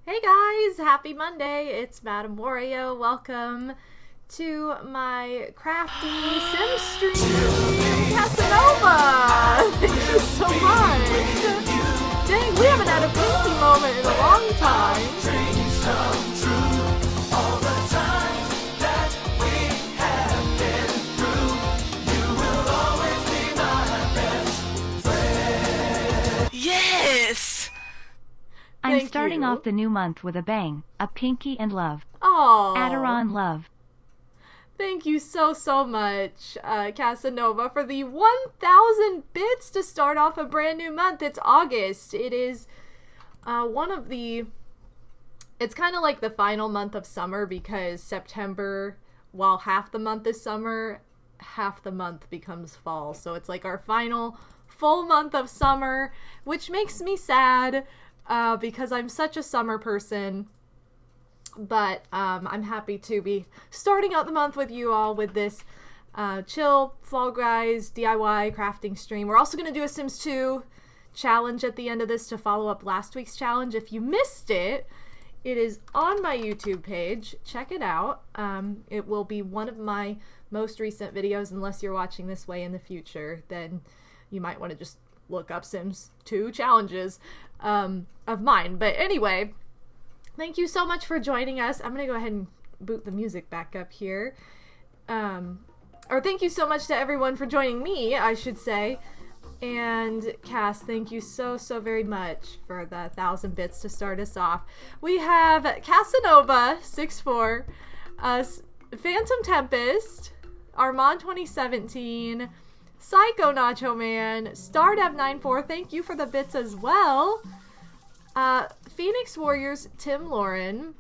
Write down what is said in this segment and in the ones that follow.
Hey guys, happy Monday. It's MadameWario. Welcome to my crafty sim stream, Casanova. Thank you so much. Dang, we haven't had a Pinky moment in a long time. Yes! I'm Thank starting you. off the new month with a bang, a pinky and love. Oh, Adiron love. thank you so much, Casanova, for the 1,000 bits to start off a brand new month. It's August. It is it's kind of like the final month of summer because September, while half the month is summer, half the month becomes fall. So it's like our final full month of summer, which makes me sad because I'm such a summer person. But I'm happy to be starting out the month with you all with this chill Fall Guys DIY crafting stream. We're also going to do a Sims 2 challenge at the end of this to follow up last week's challenge. If you missed it, it is on my YouTube page. Check it out. It will be one of my most recent videos. Unless you're watching this way in the future, then you might want to just look up Sims 2 challenges of mine. But anyway, thank you so much for joining us. I'm going to go ahead and boot the music back up here. Or thank you so much to everyone for joining me, I should say. And Cass, thank you so very much for the 1,000 bits to start us off. We have Casanova 64, Phantom Tempest, Armand 2017, Psycho Nacho Man, Stardev94, thank you for the bits as well. Phoenix Warriors, Tim Lauren,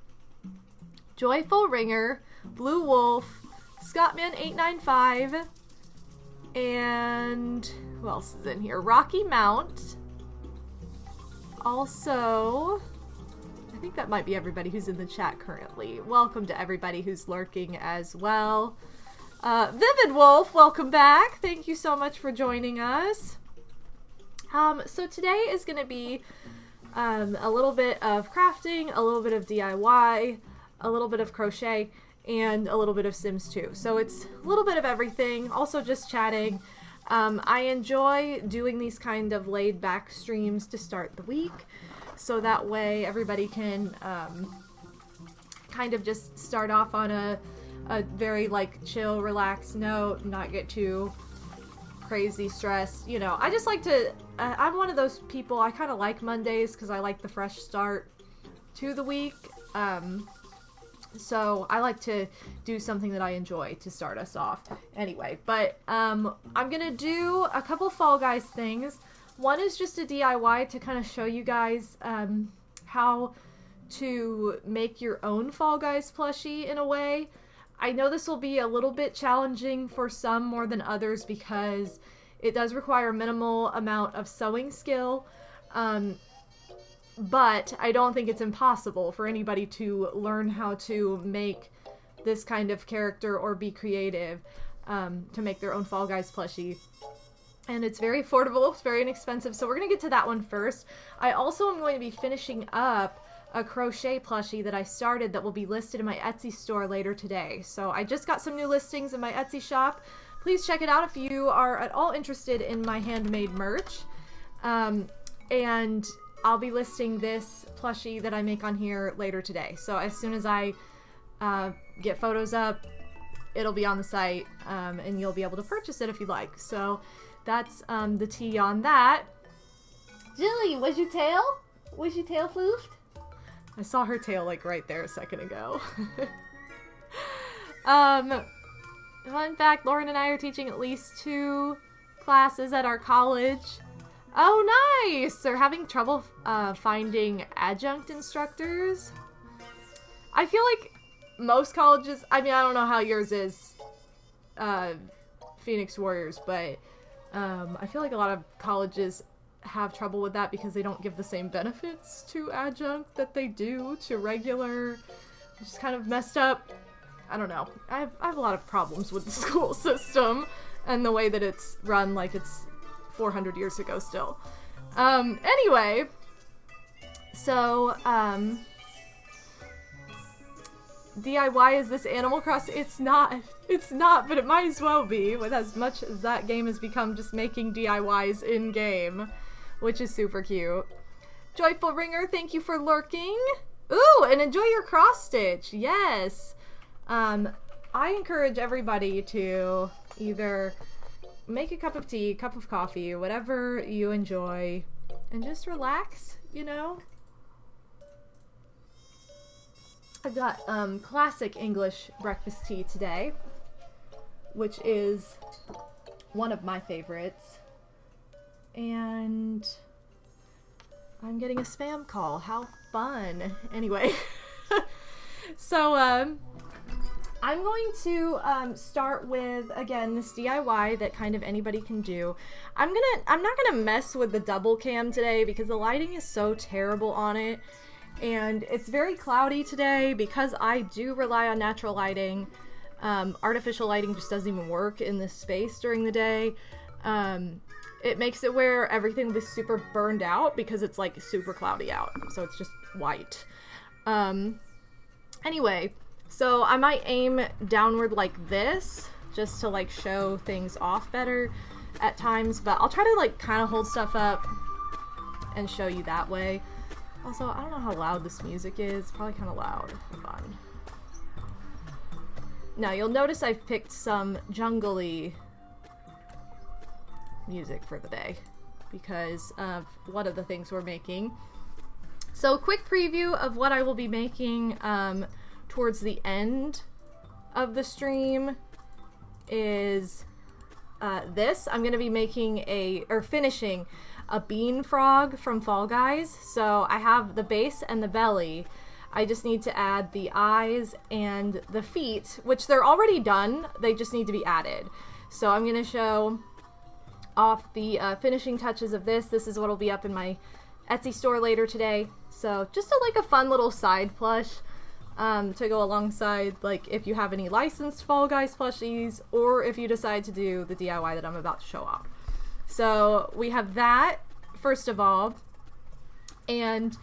Joyful Ringer, Blue Wolf, Scottman895, and who else is in here? Rocky Mount. Also, I think that might be everybody who's in the chat currently. Welcome to everybody who's lurking as well. Vivid Wolf, welcome back. Thank you so much for joining us. So today is going to be a little bit of crafting, a little bit of DIY, a little bit of crochet, and a little bit of Sims 2. So it's a little bit of everything, also just chatting. I enjoy doing these kind of laid back streams to start the week, so that way everybody can kind of just start off on a very like chill, relaxed note, not get too crazy stressed. You know, I just like to, I'm one of those people, I kind of like Mondays because I like the fresh start to the week. So I like to do something that I enjoy to start us off. Anyway, but I'm gonna do a couple Fall Guys things. One is just a DIY to kind of show you guys how to make your own Fall Guys plushie in a way. I know this will be a little bit challenging for some more than others because it does require a minimal amount of sewing skill. But I don't think it's impossible for anybody to learn how to make this kind of character or be creative to make their own Fall Guys plushie. And it's very affordable, it's very inexpensive, so we're going to get to that one first. I also am going to be finishing up a crochet plushie that I started that will be listed in my Etsy store later today. So I just got some new listings in my Etsy shop. Please check it out if you are at all interested in my handmade merch. And I'll be listing this plushie that I make on here later today. So as soon as I get photos up, it'll be on the site, and you'll be able to purchase it if you like. So that's the tea on that. Jilly, was your tail? Was your tail floofed? I saw her tail like right there a second ago. Fun fact, Lauren and I are teaching at least 2 classes at our college. Oh, nice! They're having trouble finding adjunct instructors. I feel like most colleges, I mean, I don't know how yours is, Phoenix Warriors, but I feel like a lot of colleges have trouble with that because they don't give the same benefits to adjunct that they do to regular, which is kind of messed up. I don't know. I have a lot of problems with the school system and the way that it's run like it's 400 years ago still. Anyway, so DIY as this Animal Crossing. It's not, but it might as well be, with as much as that game has become just making DIYs in-game, which is super cute. Joyful Ringer, thank you for lurking. Ooh, and enjoy your cross-stitch. Yes. I encourage everybody to either make a cup of tea, cup of coffee, whatever you enjoy, and just relax, you know? I've got classic English breakfast tea today, which is one of my favorites. And I'm getting a spam call. How fun. Anyway, so I'm going to start with, again, this DIY that kind of anybody can do. I'm not gonna mess with the double cam today because the lighting is so terrible on it. And it's very cloudy today because I do rely on natural lighting. Artificial lighting just doesn't even work in this space during the day. It makes it where everything will be super burned out because it's like super cloudy out. So it's just white. Anyway, so I might aim downward like this just to like show things off better at times. But I'll try to like kind of hold stuff up and show you that way. Also, I don't know how loud this music is. It's probably kind of loud. Hold on. Now, you'll notice I've picked some jungle-y music for the day because of one of the things we're making. So, quick preview of what I will be making towards the end of the stream is this. I'm going to be making finishing a bean frog from Fall Guys. So I have the base and the belly. I just need to add the eyes and the feet, which they're already done. They just need to be added. So I'm going to show off the finishing touches of this. This is what will be up in my Etsy store later today. So just like a fun little side plush to go alongside, like if you have any licensed Fall Guys plushies or if you decide to do the DIY that I'm about to show off. So we have that, first of all, and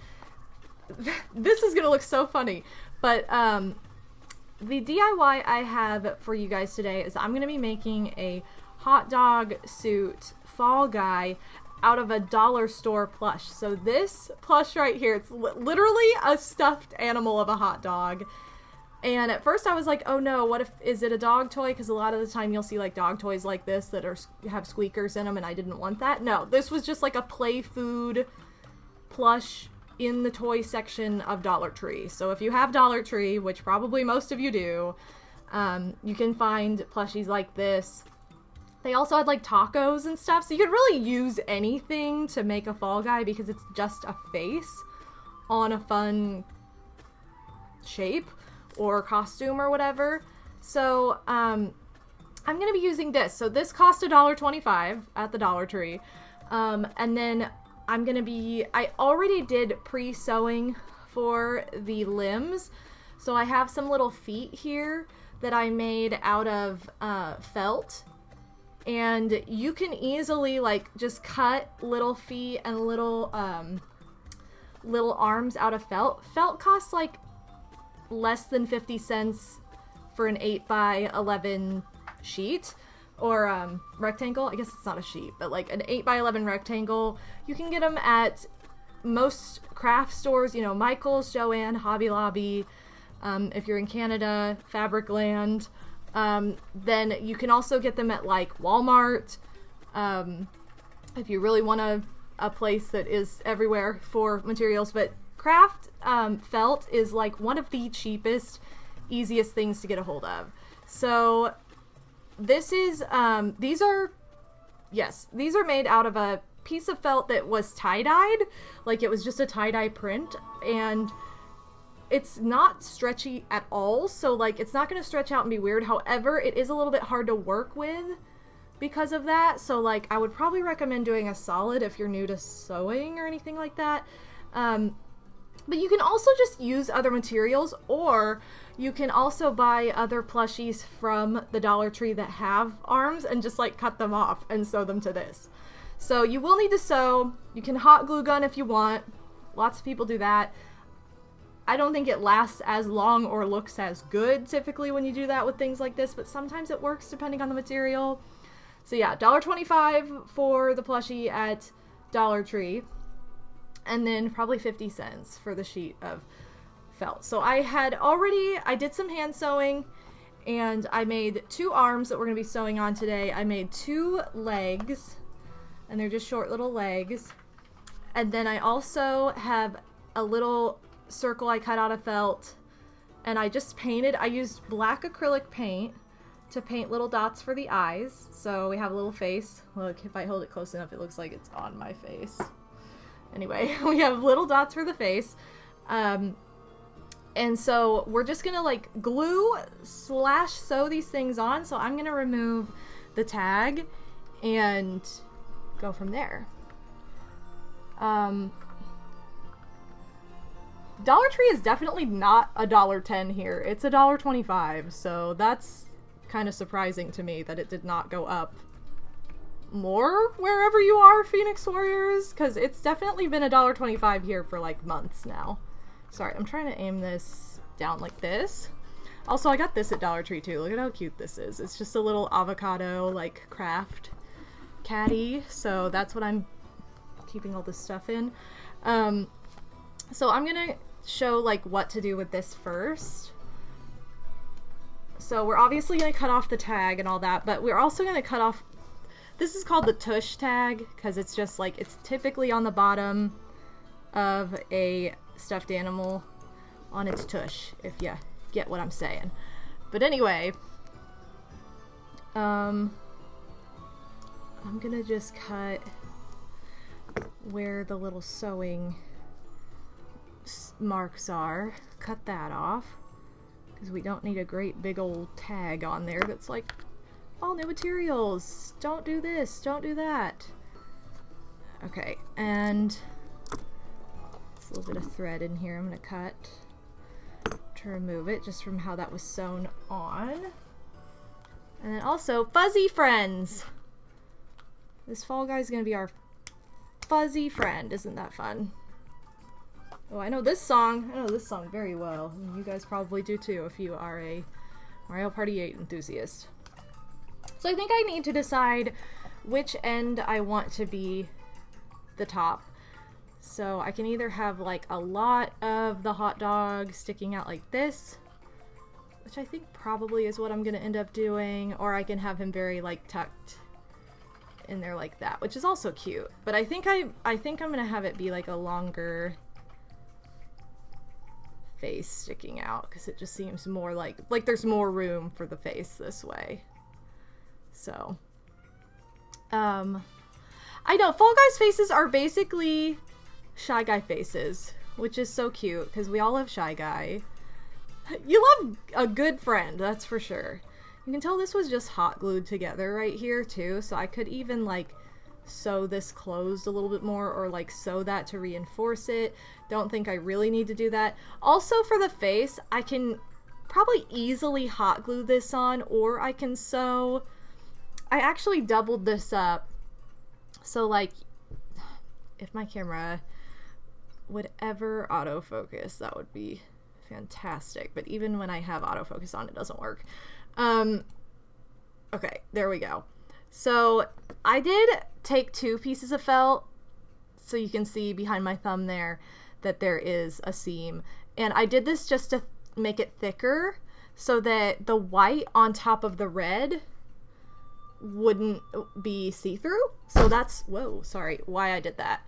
this is going to look so funny, but the DIY I have for you guys today is I'm going to be making a hot dog suit Fall Guy out of a dollar store plush. So this plush right here, it's literally a stuffed animal of a hot dog. And at first I was like, oh no, is it a dog toy? Because a lot of the time you'll see like dog toys like this that have squeakers in them, and I didn't want that. No, this was just like a play food plush in the toy section of Dollar Tree. So if you have Dollar Tree, which probably most of you do, you can find plushies like this. They also had like tacos and stuff, so you could really use anything to make a Fall Guy because it's just a face on a fun shape or costume or whatever. So I'm gonna be using this. So this cost $1.25 at the Dollar Tree, and then I already did pre-sewing for the limbs, so I have some little feet here that I made out of felt, and you can easily like just cut little feet and little arms out of felt. Felt costs like less than 50 cents for an 8x11 sheet or rectangle. I guess it's not a sheet, but like an 8x11 rectangle. You can get them at most craft stores, you know, Michael's, Joann, Hobby Lobby. If you're in Canada, Fabricland. Then you can also get them at like Walmart. If you really want a place that is everywhere for materials, but craft felt is like one of the cheapest, easiest things to get a hold of. So this is these are made out of a piece of felt that was tie-dyed, like it was just a tie-dye print, and it's not stretchy at all, so like it's not going to stretch out and be weird. However, it is a little bit hard to work with because of that, so like I would probably recommend doing a solid if you're new to sewing or anything like that. But you can also just use other materials, or you can also buy other plushies from the Dollar Tree that have arms and just like cut them off and sew them to this. So you will need to sew. You can hot glue gun if you want. Lots of people do that. I don't think it lasts as long or looks as good typically when you do that with things like this, but sometimes it works depending on the material. So yeah, $1.25 for the plushie at Dollar Tree, and then probably 50 cents for the sheet of felt. So I did some hand sewing, and I made 2 arms that we're going to be sewing on today. I made 2 legs, and they're just short little legs. And then I also have a little circle I cut out of felt, and I just painted. I used black acrylic paint to paint little dots for the eyes. So we have a little face. Look, if I hold it close enough, it looks like it's on my face. Anyway, we have little dots for the face. And so we're just gonna like glue / sew these things on. So I'm gonna remove the tag and go from there. Dollar Tree is definitely not $1.10 here. It's $1.25, so that's kind of surprising to me that it did not go up more wherever you are, Phoenix Warriors, because it's definitely been $1.25 here for like months now. Sorry, I'm trying to aim this down like this. Also, I got this at Dollar Tree too. Look at how cute this is. It's just a little avocado like craft caddy, so that's what I'm keeping all this stuff in. So I'm gonna show like what to do with this first. So we're obviously gonna cut off the tag and all that, but we're also gonna cut off, this is called the tush tag, because it's just like, it's typically on the bottom of a stuffed animal on its tush, if you get what I'm saying. But anyway, I'm gonna just cut where the little sewing marks are. Cut that off, because we don't need a great big old tag on there that's like, all new materials, don't do this, don't do that. Okay, and there's a little bit of thread in here I'm gonna cut to remove it just from how that was sewn on. And then also fuzzy friends. This fall guy's gonna be our fuzzy friend. Isn't that fun? Oh, I know this song. I know this song very well. And you guys probably do too if you are a Mario Party 8 enthusiast. So I think I need to decide which end I want to be the top. So I can either have like a lot of the hot dog sticking out like this, which I think probably is what I'm gonna end up doing, or I can have him very like tucked in there like that, which is also cute. But I think I'm gonna have it be like a longer face sticking out, because it just seems more like there's more room for the face this way. So I know Fall Guys faces are basically Shy Guy faces, which is so cute because we all love Shy Guy. You love a good friend, that's for sure. You can tell this was just hot glued together right here too, so I could even like sew this closed a little bit more, or like sew that to reinforce it. Don't think I really need to do that. Also for the face, I can probably easily hot glue this on, or I can sew. I actually doubled this up, so like if my camera would ever autofocus, that would be fantastic, but even when I have autofocus on, it doesn't work. Okay, there we go. So I did take 2 pieces of felt, so you can see behind my thumb there that there is a seam, and I did this just to make it thicker so that the white on top of the red wouldn't be see-through. So that's, whoa, sorry, why I did that.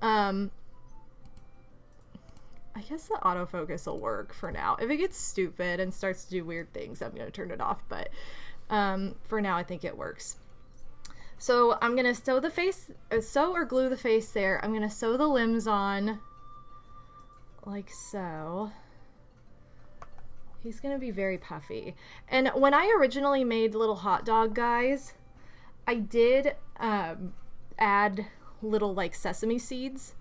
I guess the autofocus will work for now. If it gets stupid and starts to do weird things, I'm going to turn it off, but for now I think it works. So I'm going to sew the face, sew or glue the face there. I'm going to sew the limbs on like so. He's going to be very puffy. And when I originally made little hot dog guys, I did add little like sesame seeds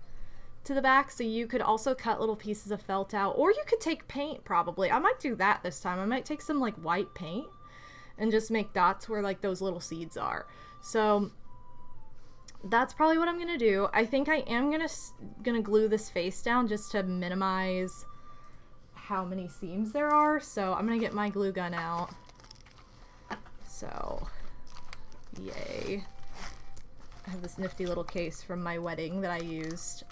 to the back, so you could also cut little pieces of felt out, or you could take paint probably. I might do that this time. I might take some like white paint and just make dots where like those little seeds are. So that's probably what I'm gonna do. I think I am gonna glue this face down just to minimize how many seams there are. So I'm gonna get my glue gun out. So, yay. I have this nifty little case from my wedding that I used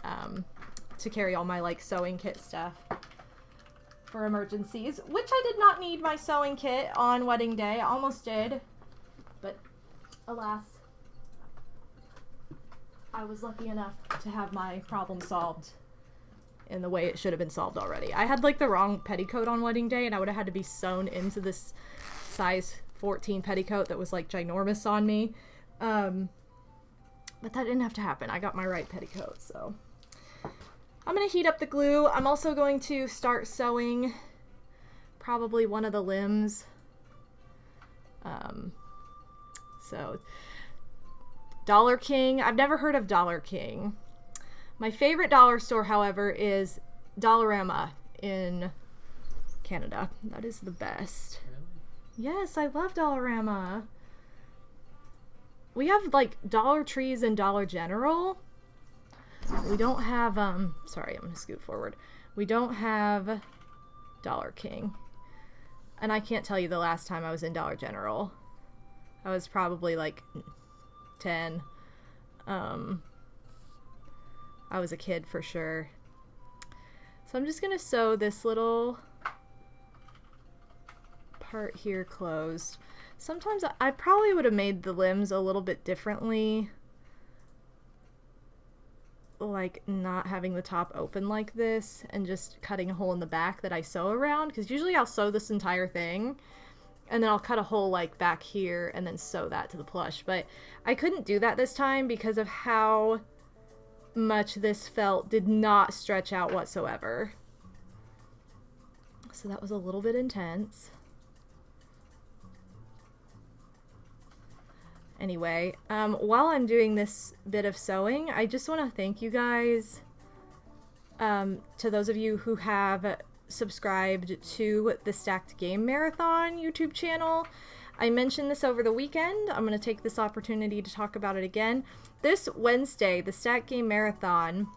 to carry all my like sewing kit stuff for emergencies, which I did not need my sewing kit on wedding day. I almost did, but alas, I was lucky enough to have my problem solved in the way it should have been solved already. I had like the wrong petticoat on wedding day, and I would have had to be sewn into this size 14 petticoat that was like ginormous on me. But that didn't have to happen. I got my right petticoat, so I'm gonna heat up the glue. I'm also going to start sewing probably one of the limbs. So Dollar King. I've never heard of Dollar King. My favorite dollar store, however, is Dollarama in Canada. That is the best. Really? Yes, I love Dollarama. We have like Dollar Trees and Dollar General. We don't have, sorry, I'm gonna scoot forward. We don't have Dollar King. And I can't tell you the last time I was in Dollar General. I was probably like 10. I was a kid for sure. So I'm just gonna sew this little part here closed. Sometimes I probably would have made the limbs a little bit differently, like not having the top open like this and just cutting a hole in the back that I sew around, because usually I'll sew this entire thing and then I'll cut a hole like back here and then sew that to the plush. But I couldn't do that this time because of how much this felt did not stretch out whatsoever. So that was a little bit intense. Anyway, while I'm doing this bit of sewing, I just want to thank you guys, to those of you who have subscribed to the Stacked Game Marathon YouTube channel. I mentioned this over the weekend. I'm going to take this opportunity to talk about it again. This Wednesday, the Stacked Game Marathon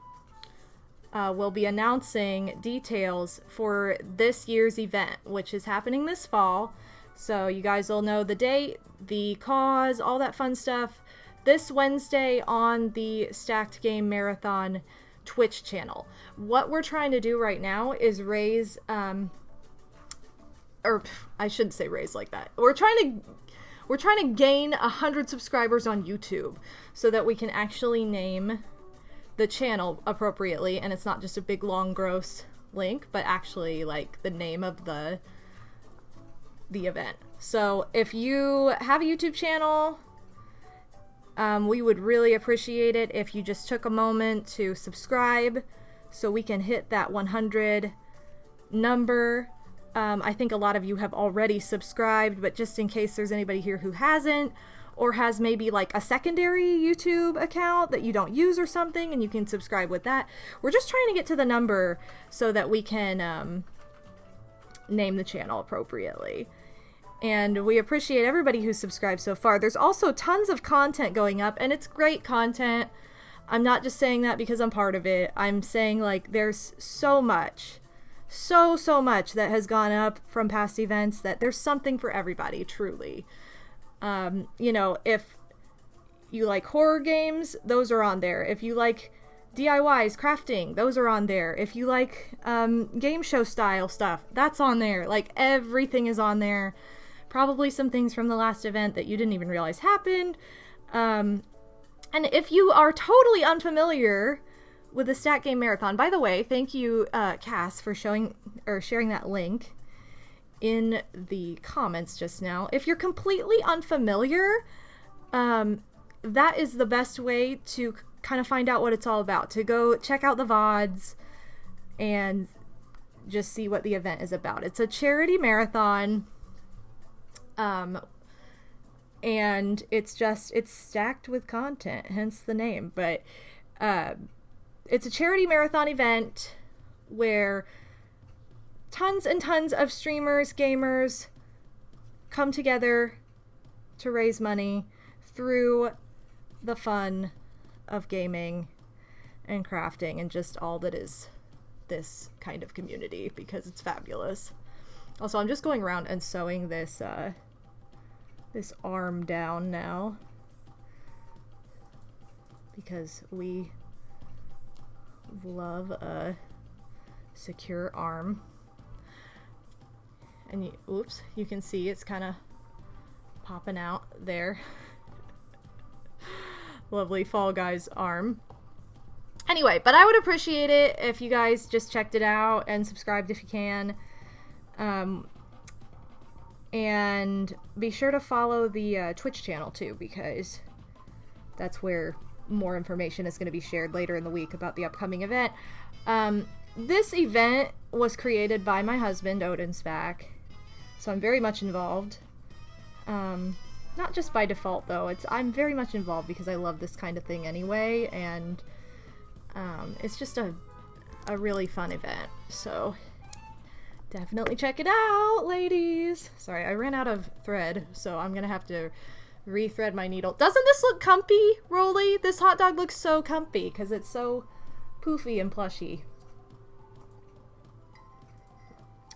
will be announcing details for this year's event, which is happening this fall. So you guys will know the date, the cause, all that fun stuff this Wednesday on the Stacked Game Marathon Twitch channel. What we're trying to do right now is raise, or I shouldn't say raise like that. We're trying to gain 100 subscribers on YouTube so that we can actually name the channel appropriately, and it's not just a big long gross link, but actually like the name of the event. So if you have a YouTube channel, we would really appreciate it if you just took a moment to subscribe so we can hit that 100 number. I think a lot of you have already subscribed, but just in case there's anybody here who hasn't, or has maybe like a secondary YouTube account that you don't use or something, and you can subscribe with that. We're just trying to get to the number so that we can name the channel appropriately. And we appreciate everybody who's subscribed so far. There's also tons of content going up, and it's great content. I'm not just saying that because I'm part of it. I'm saying like there's so much that has gone up from past events that there's something for everybody, truly. You know, if you like horror games, those are on there. If you like DIYs, crafting, those are on there. If you like game show style stuff, that's on there. Like everything is on there. Probably some things from the last event that you didn't even realize happened. And if you are totally unfamiliar with the Stack Game Marathon, by the way, thank you, Cass, for sharing that link in the comments just now. If you're completely unfamiliar, that is the best way to kind of find out what it's all about. To go check out the VODs and just see what the event is about. It's a charity marathon. And it's stacked with content, hence the name. But it's a charity marathon event where tons and tons of streamers, gamers come together to raise money through the fun of gaming and crafting and just all that is this kind of community because it's fabulous. Also, I'm just going around and sewing this this arm down now because we love a secure arm. And oops, you can see it's kind of popping out there. Lovely Fall Guys arm. Anyway, but I would appreciate it if you guys just checked it out and subscribed if you can. And be sure to follow the Twitch channel too, because that's where more information is going to be shared later in the week about the upcoming event. This event was created by my husband, Odin Spack, so I'm very much involved. Not just by default though, I'm very much involved because I love this kind of thing anyway, and it's just a really fun event, so definitely check it out, ladies. Sorry, I ran out of thread, so I'm gonna have to rethread my needle. Doesn't this look comfy, Rolly? This hot dog looks so comfy because it's so poofy and plushy.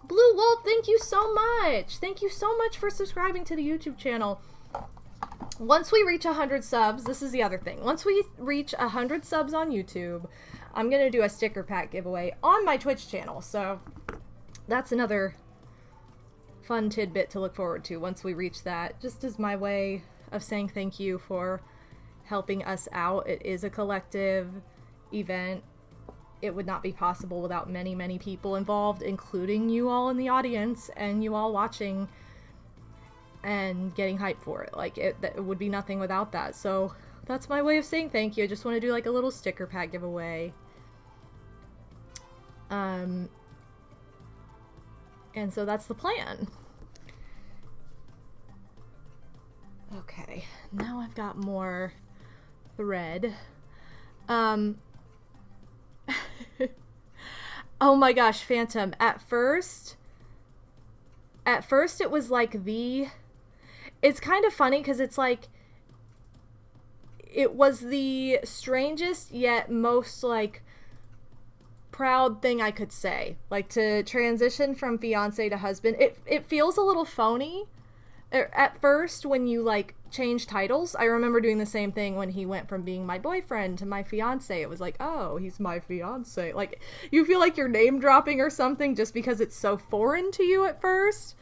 Blue Wolf, thank you so much. Thank you so much for subscribing to the YouTube channel. Once we reach 100 subs, this is the other thing. Once we reach 100 subs on YouTube, I'm going to do a sticker pack giveaway on my Twitch channel. So that's another fun tidbit to look forward to once we reach that. Just as my way of saying thank you for helping us out. It is a collective event. It would not be possible without many, many people involved, including you all in the audience and you all watching and getting hyped for it. Like, it would be nothing without that. So that's my way of saying thank you. I just want to do like a little sticker pack giveaway. And so that's the plan. Okay, now I've got more thread. Oh my gosh, Phantom. At first it was like it's kind of funny because it's like, it was the strangest yet most like proud thing I could say. Like, to transition from fiance to husband, it feels a little phony at first when you like change titles. I remember doing the same thing when he went from being my boyfriend to my fiance. It was like, oh, he's my fiance. Like, you feel like you're name dropping or something just because it's so foreign to you at first,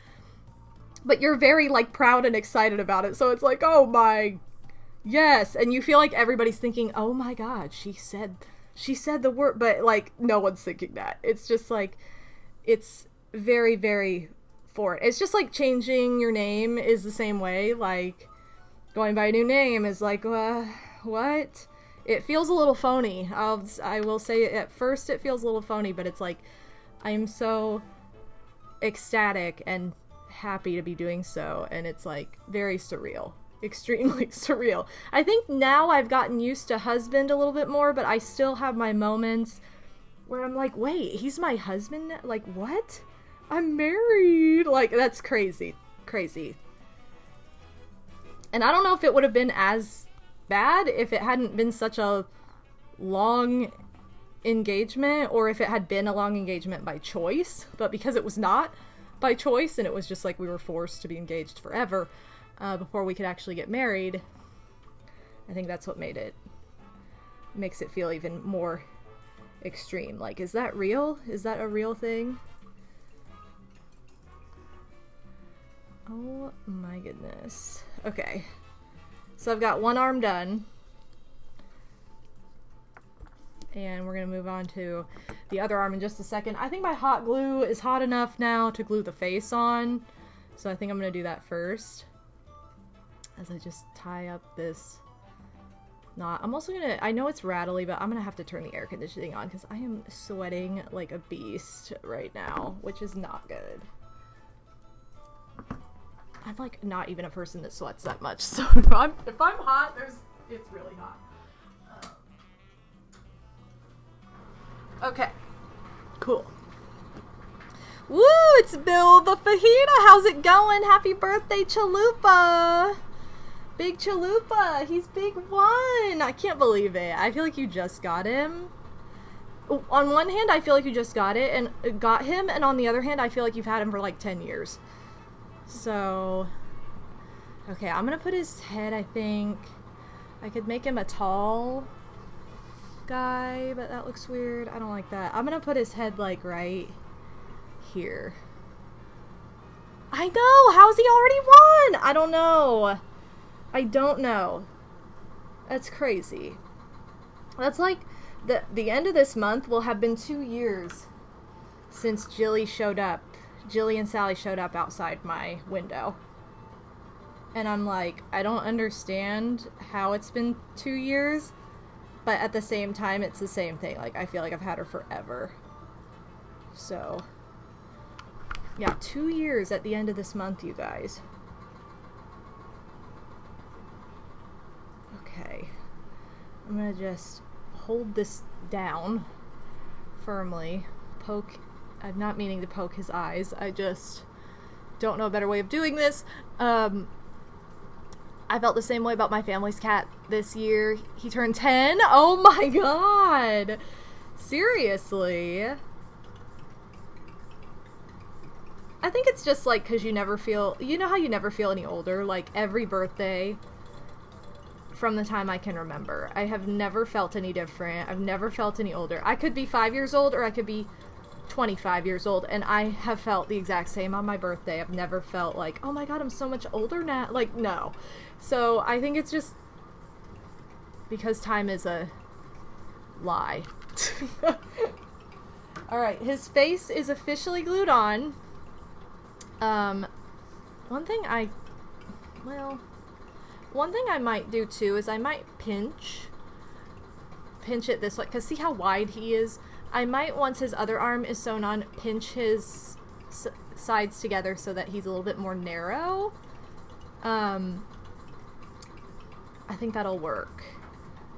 but you're very like proud and excited about it. So it's like, oh my, yes. And you feel like everybody's thinking, oh my god, she said the word, but like no one's thinking that. It's just like, it's very, very foreign. It's just like changing your name is the same way. Like, going by a new name is like, what? It feels a little phony. I will say, at first it feels a little phony, but it's like, I'm so ecstatic and happy to be doing so, and it's like very surreal. Extremely surreal. I think now I've gotten used to husband a little bit more, but I still have my moments where I'm like, wait, he's my husband? Like, what? I'm married. Like, that's crazy. Crazy. And I don't know if it would have been as bad if it hadn't been such a long engagement, or if it had been a long engagement by choice. But because it was not by choice, and it was just like we were forced to be engaged forever before we could actually get married, I think that's what makes it feel even more extreme. Like, is that real? Is that a real thing? Oh my goodness. Okay. So I've got one arm done. And we're going to move on to the other arm in just a second. I think my hot glue is hot enough now to glue the face on. So I think I'm going to do that first, as I just tie up this knot. I'm also going to, I know it's rattly, but I'm going to have to turn the air conditioning on because I am sweating like a beast right now, which is not good. I'm like not even a person that sweats that much, so if I'm hot, it's really hot. Okay, cool. Woo! It's Bill the Fajita. How's it going? Happy birthday, Chalupa! Big Chalupa. He's big one. I can't believe it. I feel like you just got him. On one hand, I feel like you just got him, and on the other hand, I feel like you've had him for like 10 years. So, okay, I'm gonna put his head, I think. I could make him a tall guy, but that looks weird. I don't like that. I'm gonna put his head like right here. I know! How's he already won? I don't know. I don't know. That's crazy. That's like the end of this month will have been 2 years since Jilly and Sally showed up outside my window. And I'm like, I don't understand how it's been 2 years, but at the same time, it's the same thing. Like, I feel like I've had her forever. So, yeah, 2 years at the end of this month, you guys. Okay. I'm gonna just hold this down firmly. I'm not meaning to poke his eyes. I just don't know a better way of doing this. I felt the same way about my family's cat this year. He turned 10. Oh my god! Seriously? I think it's just like because you never feel... You know how you never feel any older? Like every birthday from the time I can remember. I have never felt any different. I've never felt any older. I could be 5 years old or I could be 25 years old, and I have felt the exact same on my birthday. I've never felt like, oh my god, I'm so much older now. Like, no. So I think it's just because time is a lie. Alright, his face is officially glued on. One thing I might do too is I might pinch it this way, because see how wide he is? I might, once his other arm is sewn on, pinch his sides together so that he's a little bit more narrow. I think that'll work.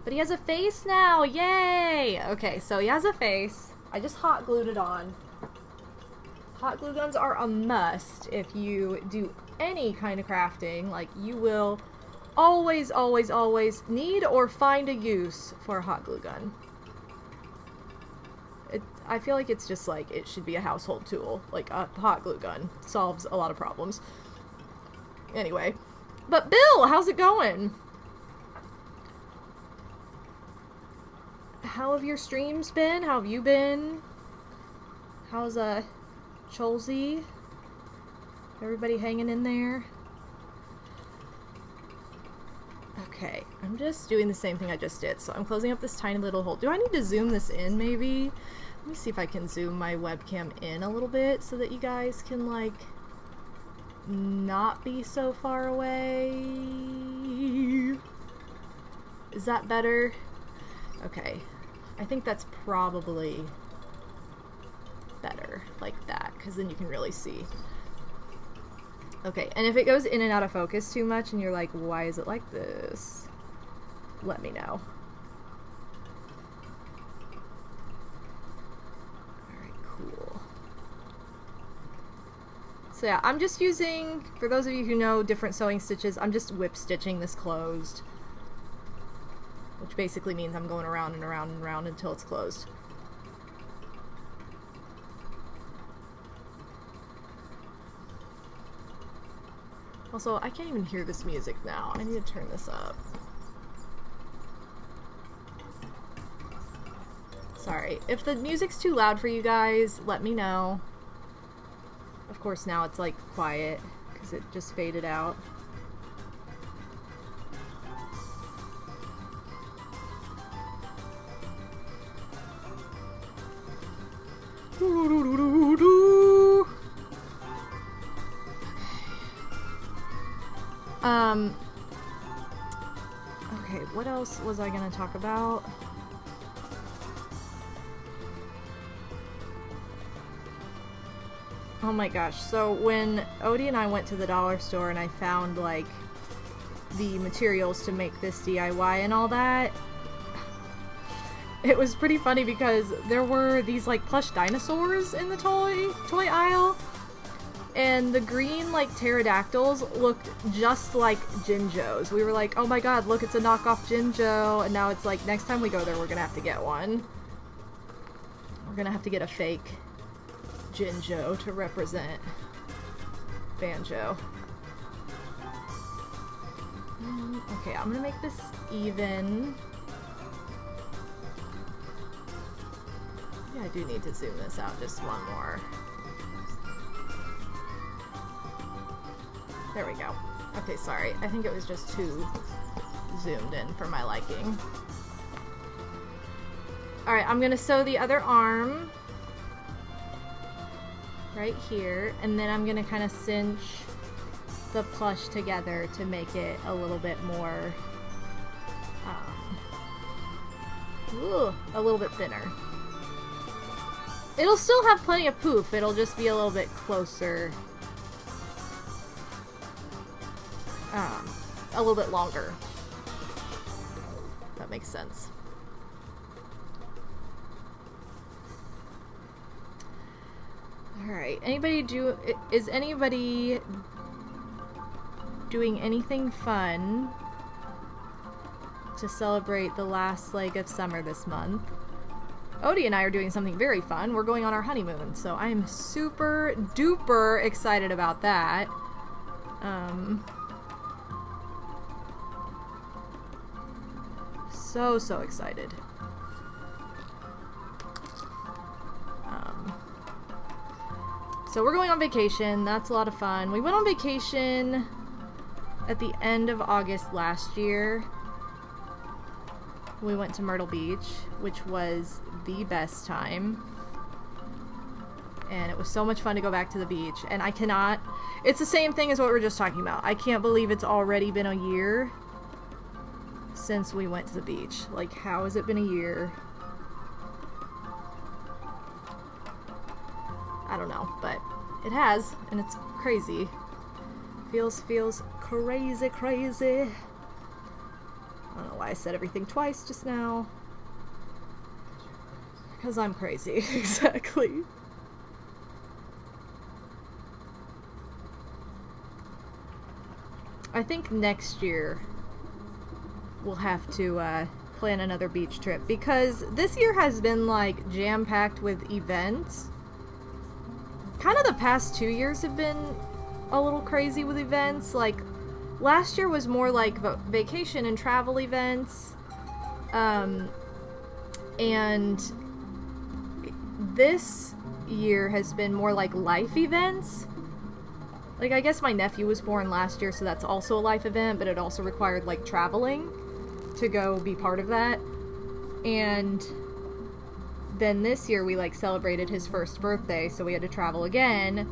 But he has a face now! Yay! Okay, so he has a face. I just hot glued it on. Hot glue guns are a must if you do any kind of crafting. Like, you will always, always, always need or find a use for a hot glue gun. I feel like it's just like, it should be a household tool. Like, a hot glue gun solves a lot of problems. Anyway. But Bill, how's it going? How have your streams been? How have you been? How's, Cholsey? Everybody hanging in there? Okay, I'm just doing the same thing I just did. So I'm closing up this tiny little hole. Do I need to zoom this in, maybe? Let me see if I can zoom my webcam in a little bit so that you guys can, like, not be so far away. Is that better? Okay. I think that's probably better, like that, because then you can really see. Okay, and if it goes in and out of focus too much and you're like, why is it like this? Let me know. Alright, cool. So yeah, I'm just using, for those of you who know different sewing stitches, I'm just whip stitching this closed. Which basically means I'm going around and around and around until it's closed. Also, I can't even hear this music now. I need to turn this up. Sorry. If the music's too loud for you guys, let me know. Of course, now it's like quiet because it just faded out. Okay, what else was I gonna talk about? Oh my gosh, so when Odie and I went to the dollar store and I found, like, the materials to make this DIY and all that, it was pretty funny because there were these, like, plush dinosaurs in the toy aisle. And the green, like, pterodactyls looked just like Jinjos. We were like, oh my god, look, it's a knockoff Jinjo. And now it's like, next time we go there, we're gonna have to get one. We're gonna have to get a fake Jinjo to represent Banjo. Okay, I'm gonna make this even. Yeah, I do need to zoom this out just one more. There we go. Okay, sorry. I think it was just too zoomed in for my liking. Alright, I'm gonna sew the other arm right here, and then I'm gonna kind of cinch the plush together to make it a little bit more, a little bit thinner. It'll still have plenty of poof, it'll just be a little bit closer, a little bit longer. That makes sense. Alright, is anybody doing anything fun to celebrate the last leg of summer this month? Odie and I are doing something very fun. We're going on our honeymoon, so I am super duper excited about that. So excited. So we're going on vacation. That's a lot of fun. We went on vacation at the end of August last year. We went to Myrtle Beach, which was the best time. And it was so much fun to go back to the beach. And I cannot... It's the same thing as what we were just talking about. I can't believe it's already been a year since we went to the beach. Like, how has it been a year? I don't know, but it has, and it's crazy. Feels crazy. I don't know why I said everything twice just now. Because I'm crazy, exactly. I think next year we'll have to plan another beach trip, because this year has been like jam-packed with events. Kind of the past 2 years have been a little crazy with events. Like, last year was more like vacation and travel events. And this year has been more like life events. Like, I guess my nephew was born last year, so that's also a life event, but it also required, like, traveling to go be part of that. And then this year we, like, celebrated his first birthday, so we had to travel again.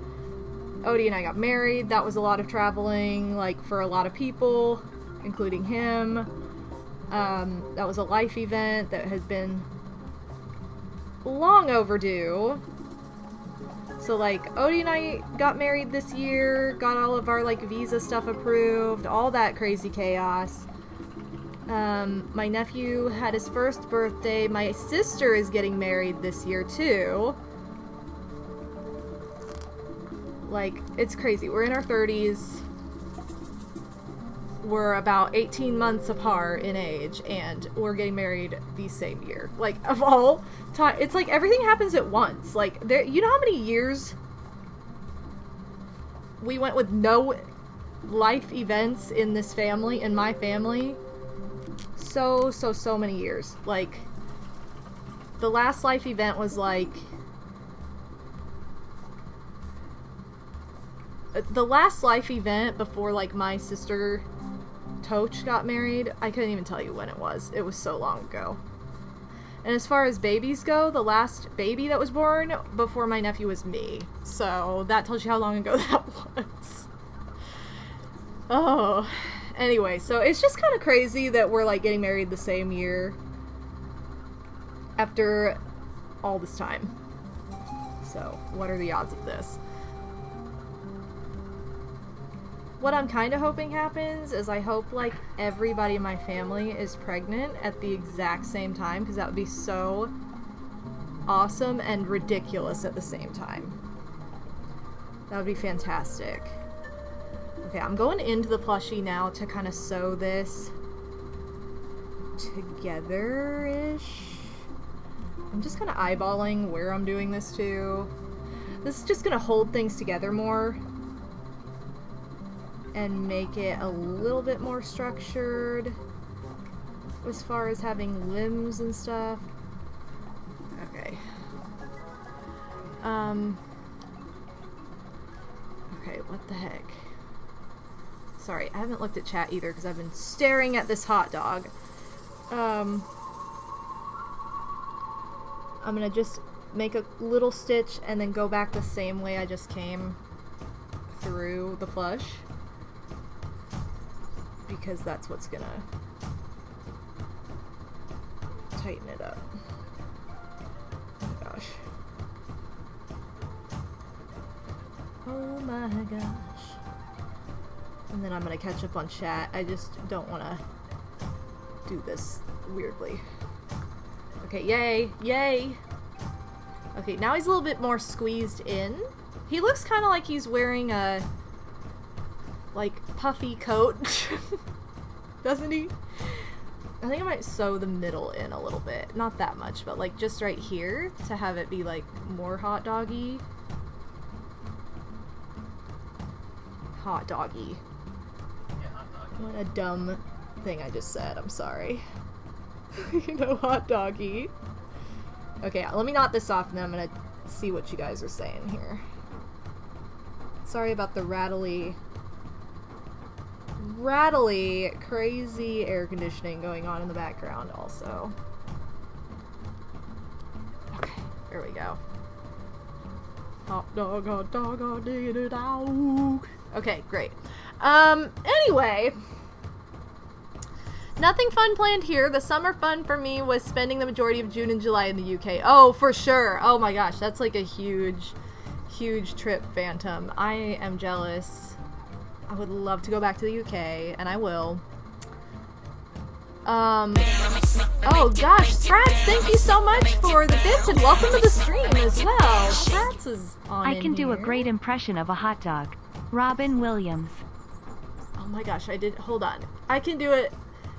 Odie and I got married. That was a lot of traveling, like, for a lot of people, including him. That was a life event that has been long overdue. So, like, Odie and I got married this year, got all of our, like, visa stuff approved, all that crazy chaos. My nephew had his first birthday. My sister is getting married this year, too. Like, it's crazy. We're in our 30s. We're about 18 months apart in age, and we're getting married the same year. Like, of all time, it's like everything happens at once. Like, there, you know how many years we went with no life events in this family, in my family? So many years. Like, the last life event was like... The last life event before, like, my sister Toch got married, I couldn't even tell you when it was. It was so long ago. And as far as babies go, the last baby that was born before my nephew was me. So that tells you how long ago that was. Oh, anyway, so it's just kind of crazy that we're, like, getting married the same year after all this time. So what are the odds of this? What I'm kind of hoping happens is I hope, like, everybody in my family is pregnant at the exact same time, because that would be so awesome and ridiculous at the same time. That would be fantastic. Okay, I'm going into the plushie now to kind of sew this together-ish. I'm just kind of eyeballing where I'm doing this to. This is just gonna hold things together more and make it a little bit more structured as far as having limbs and stuff. Okay. Okay, what the heck? Sorry, I haven't looked at chat either because I've been staring at this hot dog. I'm gonna just make a little stitch and then go back the same way I just came through the plush, because that's what's gonna tighten it up. Oh my gosh. Oh my gosh. And then I'm gonna catch up on chat. I just don't want to do this weirdly. Okay, yay! Yay! Okay, now he's a little bit more squeezed in. He looks kind of like he's wearing a, like, puffy coat. Doesn't he? I think I might sew the middle in a little bit. Not that much, but like just right here to have it be like more hot doggy. Hot doggy. Yeah, hot dog. What a dumb thing I just said. I'm sorry. You know, hot doggy. Okay, let me knot this off and then I'm gonna see what you guys are saying here. Sorry about the rattly, crazy air conditioning going on in the background also. Okay, there we go. Hot dog, diggity dog. Okay, great. Anyway. Nothing fun planned here. The summer fun for me was spending the majority of June and July in the UK. Oh, for sure. Oh my gosh, that's like a huge trip, Phantom. I am jealous. I would love to go back to the UK, and I will. Oh gosh, Sprats, thank you so much for the bits, and welcome to the stream as well. Sprats is on I can do a here. great impression of a hot dog. Robin Williams. Oh my gosh, hold on. I can do a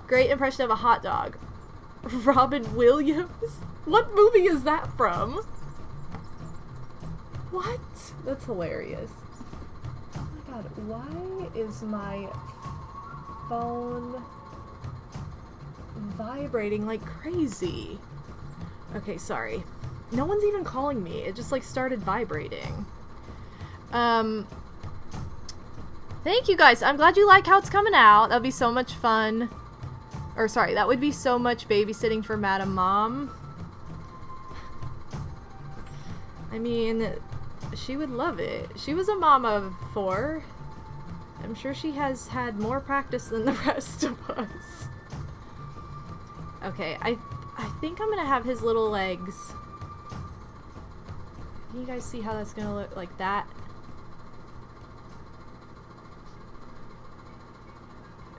great impression of a hot dog. Robin Williams? What movie is that from? What? That's hilarious. Oh my god, why is my phone vibrating like crazy? Okay, sorry. No one's even calling me. It just like started vibrating. Thank you guys. I'm glad you like how it's coming out. That'll be so much fun. Or sorry, that would be so much babysitting for Madam Mom. I mean, she would love it. She was a mom of 4. I'm sure she has had more practice than the rest of us. Okay, I think I'm gonna have his little legs. Can you guys see how that's gonna look like that?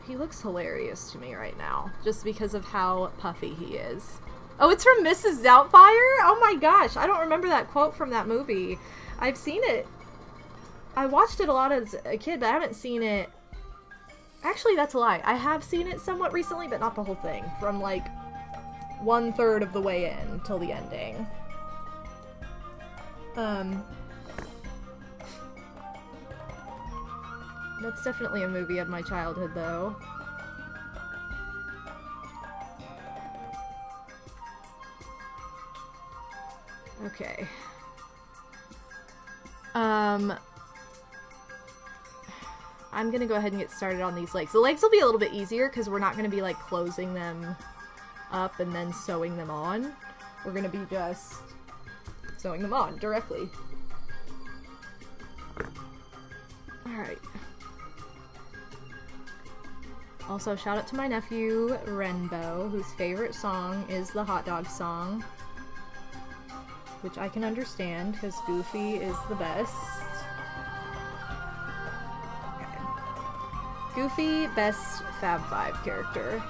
He looks hilarious to me right now, just because of how puffy he is. Oh, it's from Mrs. Doubtfire? Oh my gosh, I don't remember that quote from that movie. I've seen it. I watched it a lot as a kid, but I haven't seen it. Actually, that's a lie. I have seen it somewhat recently, but not the whole thing. From like 1/3 of the way in till the ending. That's definitely a movie of my childhood, though. Okay. I'm gonna go ahead and get started on these legs. The legs will be a little bit easier because we're not gonna be like closing them up and then sewing them on. We're gonna be just sewing them on directly. Alright. Also, shout out to my nephew, Renbo, whose favorite song is the hot dog song. Which I can understand, because Goofy is the best. Okay. Goofy, best Fab 5 character.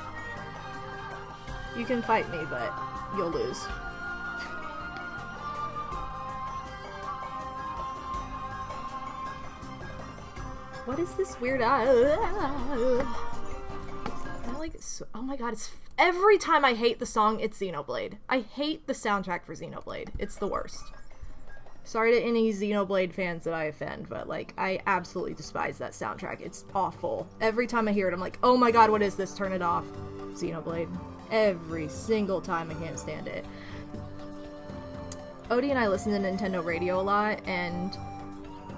You can fight me, but you'll lose. What is this weird? I like. So, oh my god! every time I hate the song, it's Xenoblade. I hate the soundtrack for Xenoblade. It's the worst. Sorry to any Xenoblade fans that I offend, but, like, I absolutely despise that soundtrack. It's awful. Every time I hear it, I'm like, oh my god, what is this? Turn it off. Xenoblade. Every single time. I can't stand it. Odie and I listen to Nintendo radio a lot, and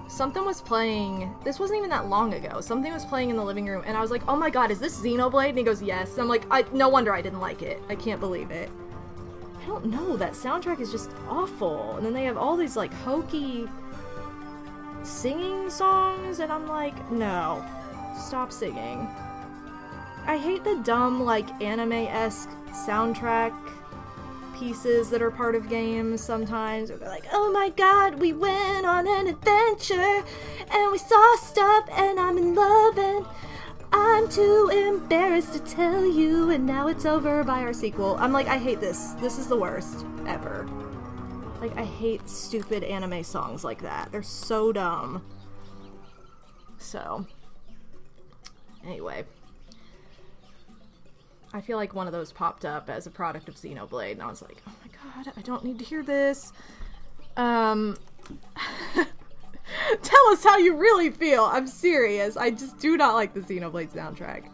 something was playing. This wasn't even that long ago. Something was playing in the living room, and I was like, oh my god, is this Xenoblade? And he goes, yes. And I'm like, no wonder I didn't like it. I can't believe it. I don't know, that soundtrack is just awful. And then they have all these, like, hokey singing songs, and I'm like, no. Stop singing. I hate the dumb, like, anime-esque soundtrack pieces that are part of games sometimes. Where they're like, oh my god, we went on an adventure, and we saw stuff, and I'm in love, and I'm too embarrassed to tell you, and now it's over by our sequel. I'm like, I hate this. This is the worst ever. Like, I hate stupid anime songs like that. They're so dumb. So, anyway. I feel like one of those popped up as a product of Xenoblade, and I was like, oh my god, I don't need to hear this. Tell us how you really feel. I'm serious. I just do not like the Xenoblade soundtrack.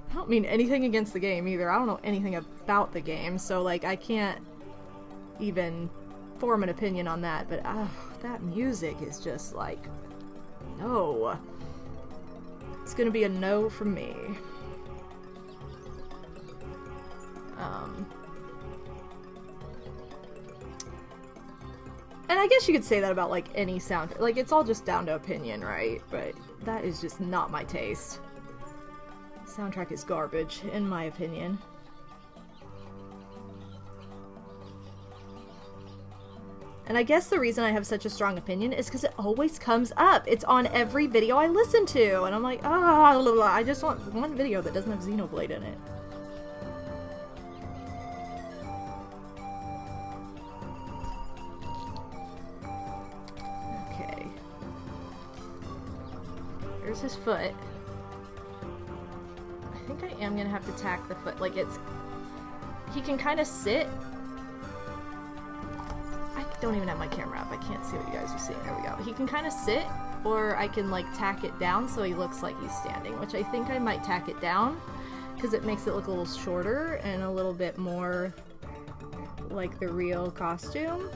I don't mean anything against the game either. I don't know anything about the game, so, like, I can't even form an opinion on that, but that music is just like, no. It's gonna be a no from me. And I guess you could say that about, like, any sound. Like, it's all just down to opinion, right? But that is just not my taste. Soundtrack is garbage, in my opinion. And I guess the reason I have such a strong opinion is because it always comes up. It's on every video I listen to. And I'm like, I just want one video that doesn't have Xenoblade in it. Okay. Here's his foot. I think I am gonna have to tack the foot. Like, it's... He can kind of sit. I don't even have my camera up. I can't see what you guys are seeing. There we go. He can kind of sit, or I can, like, tack it down so he looks like he's standing, which I think I might tack it down because it makes it look a little shorter and a little bit more like the real costume.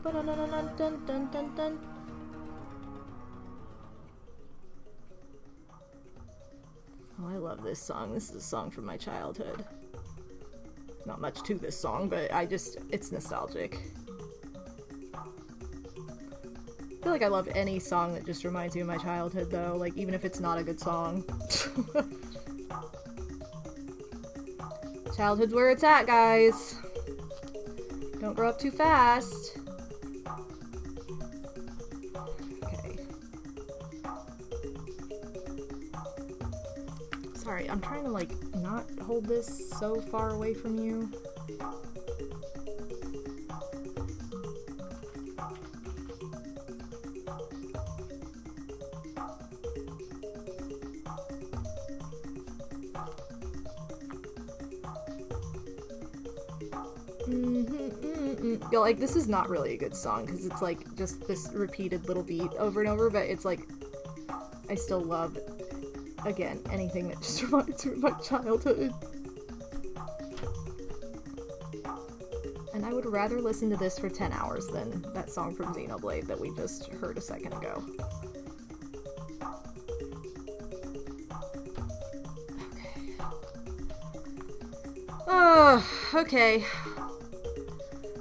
Ba-dun-dun-dun-dun-dun-dun-dun. Oh, I love this song. This is a song from my childhood. Not much to this song, but it's nostalgic. I feel like I love any song that just reminds me of my childhood, though, like, even if it's not a good song. Childhood's where it's at, guys. Don't grow up too fast. Sorry, I'm trying to, like, not hold this so far away from you. Yeah, like, this is not really a good song, because it's, like, just this repeated little beat over and over, but it's, like, I still love, again, anything that just reminds me of my childhood. And I would rather listen to this for 10 hours than that song from Xenoblade that we just heard a second ago. Okay. Oh, okay.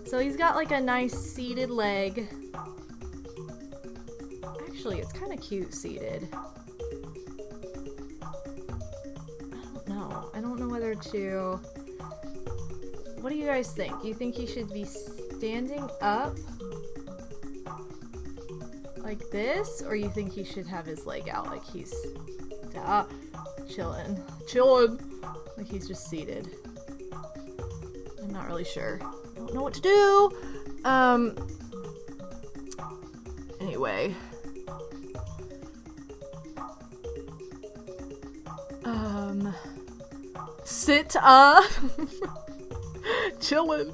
So he's got, like, a nice seated leg. Actually, it's kind of cute seated. I don't know whether to... What do you guys think? You think he should be standing up like this? Or you think he should have his leg out like he's chilling? Like he's just seated. I'm not really sure. I don't know what to do. Anyway. Sit up. Chillin'.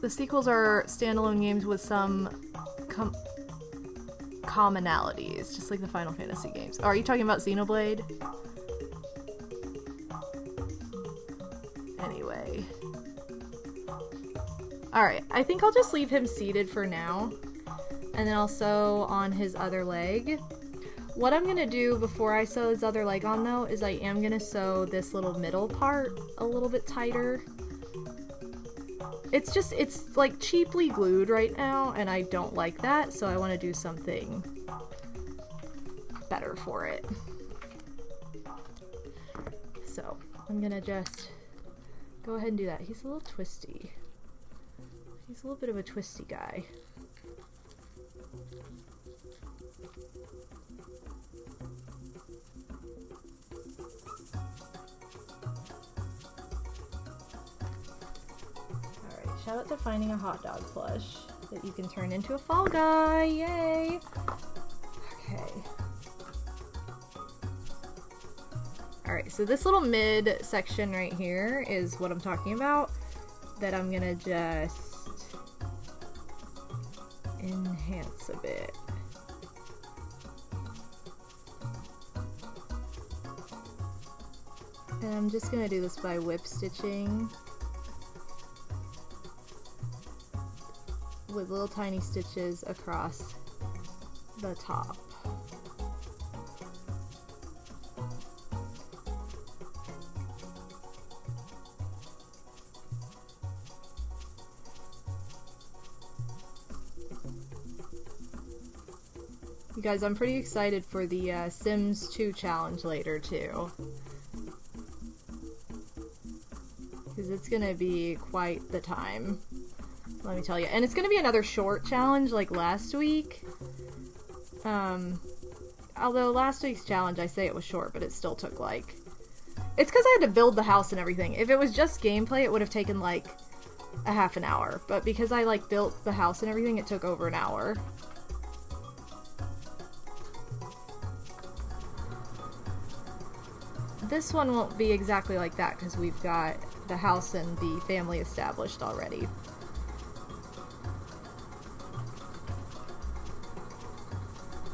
The sequels are standalone games with some commonalities, just like the Final Fantasy games. Oh, are you talking about Xenoblade? Anyway. Alright, I think I'll just leave him seated for now. And then I'll sew on his other leg. What I'm gonna do before I sew his other leg on though is I am gonna sew this little middle part a little bit tighter. It's like cheaply glued right now and I don't like that, so I want to do something better for it. So I'm gonna just go ahead and do that. He's a little twisty. He's a little bit of a twisty guy. Shout out to finding a hot dog plush that you can turn into a fall guy. Yay! Okay. Alright, so this little mid section right here is what I'm talking about. That I'm gonna just enhance a bit. And I'm just gonna do this by whip stitching. With little tiny stitches across the top. You guys, I'm pretty excited for the Sims 2 challenge later too. Because it's gonna be quite the time. Let me tell you. And it's gonna be another short challenge like last week. Although last week's challenge, I say it was short, but it still took like... It's because I had to build the house and everything. If it was just gameplay, it would have taken like a half an hour. But because I like built the house and everything, it took over an hour. This one won't be exactly like that because we've got the house and the family established already.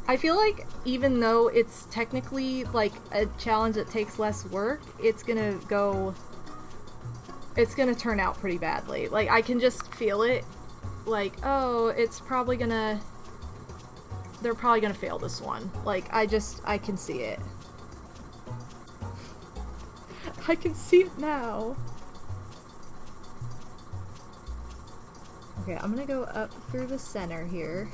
I feel like even though it's technically like a challenge that takes less work, it's gonna turn out pretty badly. Like I can just feel it. Like, oh, they're probably gonna fail this one. Like I can see it. I can see it now. Okay, I'm gonna go up through the center here.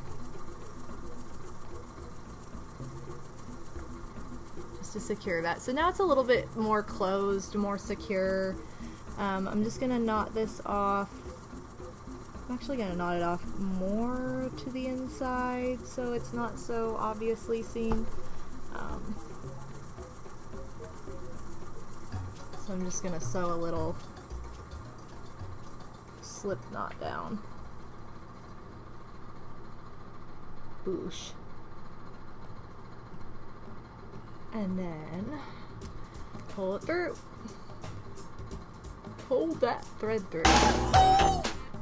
To secure that. So now it's a little bit more closed, more secure. I'm just gonna knot this off. I'm actually gonna knot it off more to the inside so it's not so obviously seen. So I'm just gonna sew a little slip knot down. Boosh. And then pull it through. Pull that thread through.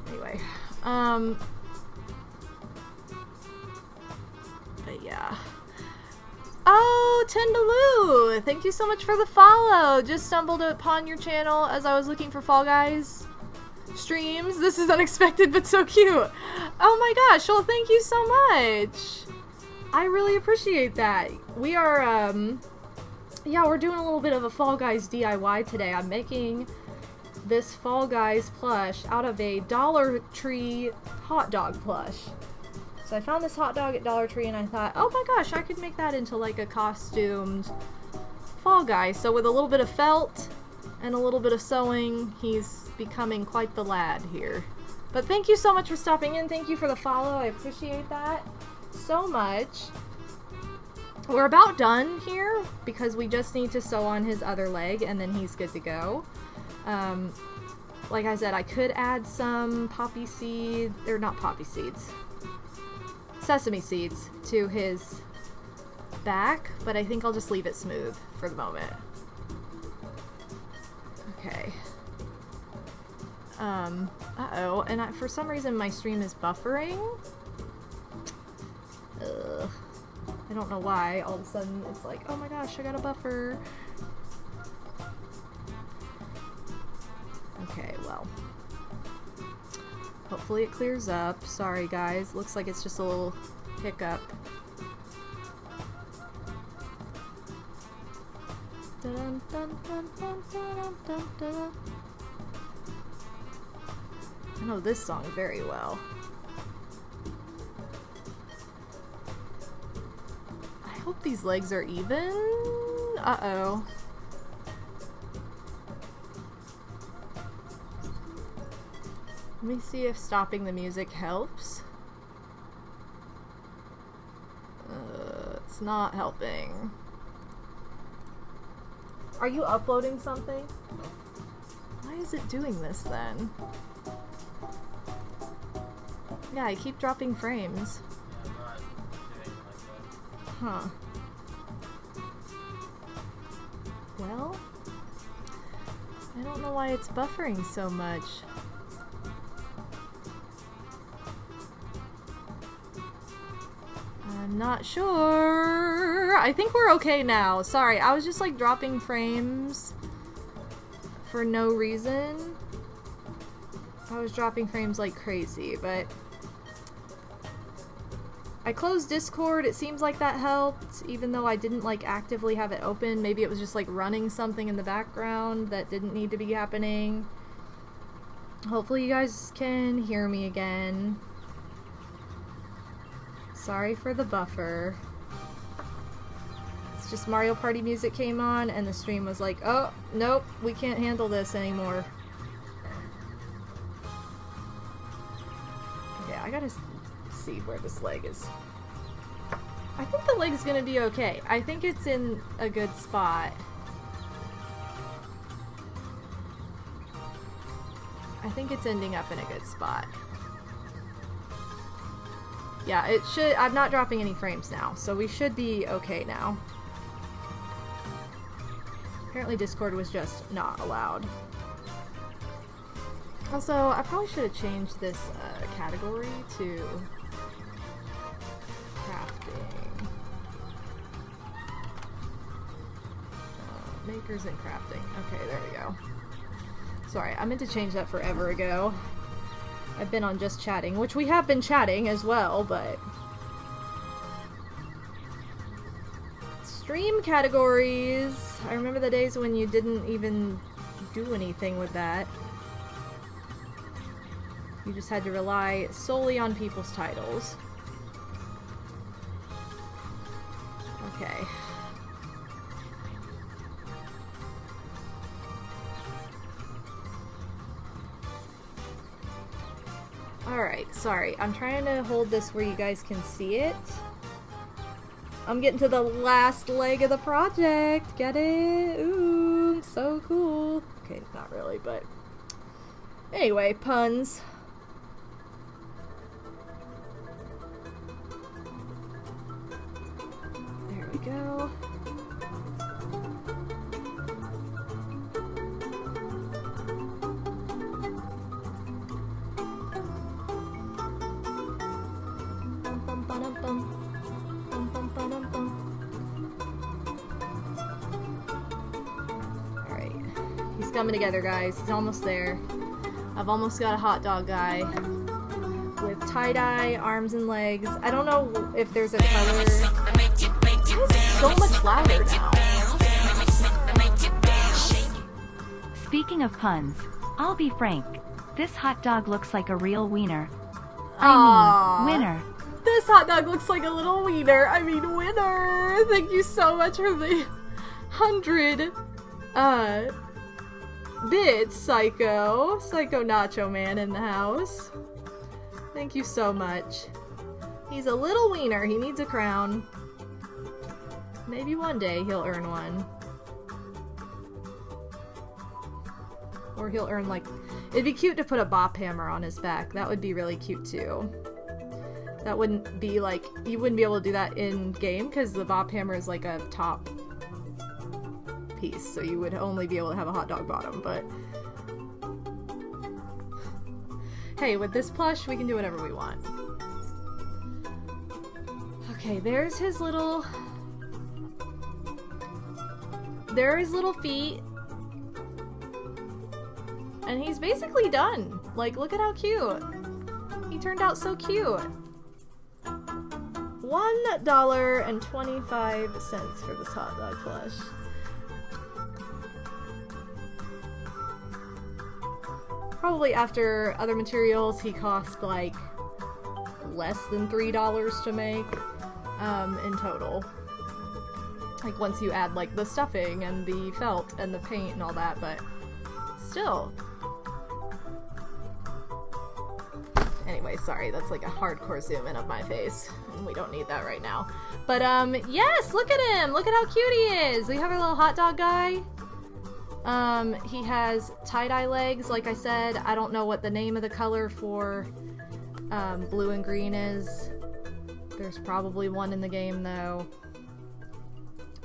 Anyway, but yeah. Oh, Tendaloo! Thank you so much for the follow. Just stumbled upon your channel as I was looking for Fall Guys streams. This is unexpected but so cute. Oh my gosh, well thank you so much. I really appreciate that. We are, yeah, we're doing a little bit of a Fall Guys DIY today. I'm making this Fall Guys plush out of a Dollar Tree hot dog plush. So I found this hot dog at Dollar Tree and I thought, oh my gosh, I could make that into like a costumed Fall Guy. So with a little bit of felt and a little bit of sewing, he's becoming quite the lad here. But thank you so much for stopping in. Thank you for the follow. I appreciate that so much. We're about done here because we just need to sew on his other leg and then he's good to go. Like I said, I could add some poppy seed, or not poppy seeds, sesame seeds to his back, but I think I'll just leave it smooth for the moment. Okay. Uh-oh, and for some reason my stream is buffering. Ugh. I don't know why, all of a sudden it's like, oh my gosh, I got a buffer. Okay, well. Hopefully it clears up. Sorry guys, looks like it's just a little hiccup. Dun, dun, dun, dun, dun, dun, dun. I know this song very well. I hope these legs are even. Uh-oh. Let me see if stopping the music helps. It's not helping. Are you uploading something? Why is it doing this then? Yeah, I keep dropping frames. Yeah, I'm not doing like that. Huh. Well, I don't know why it's buffering so much. I'm not sure. I think we're okay now. Sorry, I was just like dropping frames for no reason. I was dropping frames like crazy, but I closed Discord. It seems like that helped, even though I didn't like actively have it open. Maybe it was just like running something in the background that didn't need to be happening. Hopefully you guys can hear me again. Sorry for the buffer. It's just Mario Party music came on and the stream was like, oh, nope, we can't handle this anymore. Okay, I gotta see where this leg is. I think the leg's gonna be okay. I think it's in a good spot. I think it's ending up in a good spot. Yeah, it should. I'm not dropping any frames now, so we should be okay now. Apparently Discord was just not allowed. Also, I probably should have changed this category to crafting. Makers and crafting. Okay, there we go. Sorry, I meant to change that forever ago. I've been on just chatting, which we have been chatting as well, but stream categories. I remember the days when you didn't even do anything with that. You just had to rely solely on people's titles. Okay. Alright, sorry. I'm trying to hold this where you guys can see it. I'm getting to the last leg of the project. Get it? Ooh, so cool. Okay, not really, but anyway, puns. There we go. Alright. He's coming together, guys. He's almost there. I've almost got a hot dog guy with tie-dye arms and legs. I don't know if there's a color. It's so much louder now. Speaking of puns, I'll be frank. This hot dog looks like a real wiener. Aww. Winner. This hot dog looks like a little wiener. I mean, winner. Thank you so much for the 100 bits, Psycho. Psycho Nacho Man in the house. Thank you so much. He's a little wiener. He needs a crown. Maybe one day he'll earn one. Or he'll earn, like, It'd be cute to put a bop hammer on his back. That would be really cute too. That wouldn't be like, you wouldn't be able to do that in game because the bop hammer is like a top piece, so you would only be able to have a hot dog bottom, but hey, with this plush, we can do whatever we want. Okay, there's his little feet. And he's basically done. Like, look at how cute. He turned out so cute. $1.25 for this hot dog plush. Probably after other materials, he cost like less than $3 to make in total. Like once you add like the stuffing and the felt and the paint and all that, but still. Anyway, sorry, that's like a hardcore zoom in of my face, and we don't need that right now. But yes, look at him! Look at how cute he is! We have our little hot dog guy. He has tie-dye legs, like I said. I don't know what the name of the color for blue and green is. There's probably one in the game though.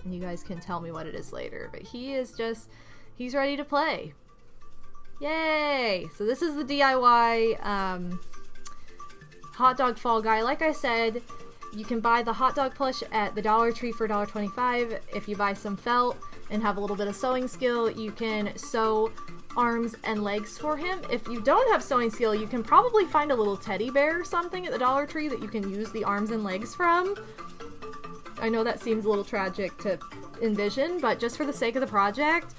And you guys can tell me what it is later. But he is just, he's ready to play. Yay! So this is the DIY hot dog fall guy. Like I said, you can buy the hot dog plush at the Dollar Tree for $1.25. If you buy some felt and have a little bit of sewing skill, you can sew arms and legs for him. If you don't have sewing skill, you can probably find a little teddy bear or something at the Dollar Tree that you can use the arms and legs from. I know that seems a little tragic to envision, but just for the sake of the project,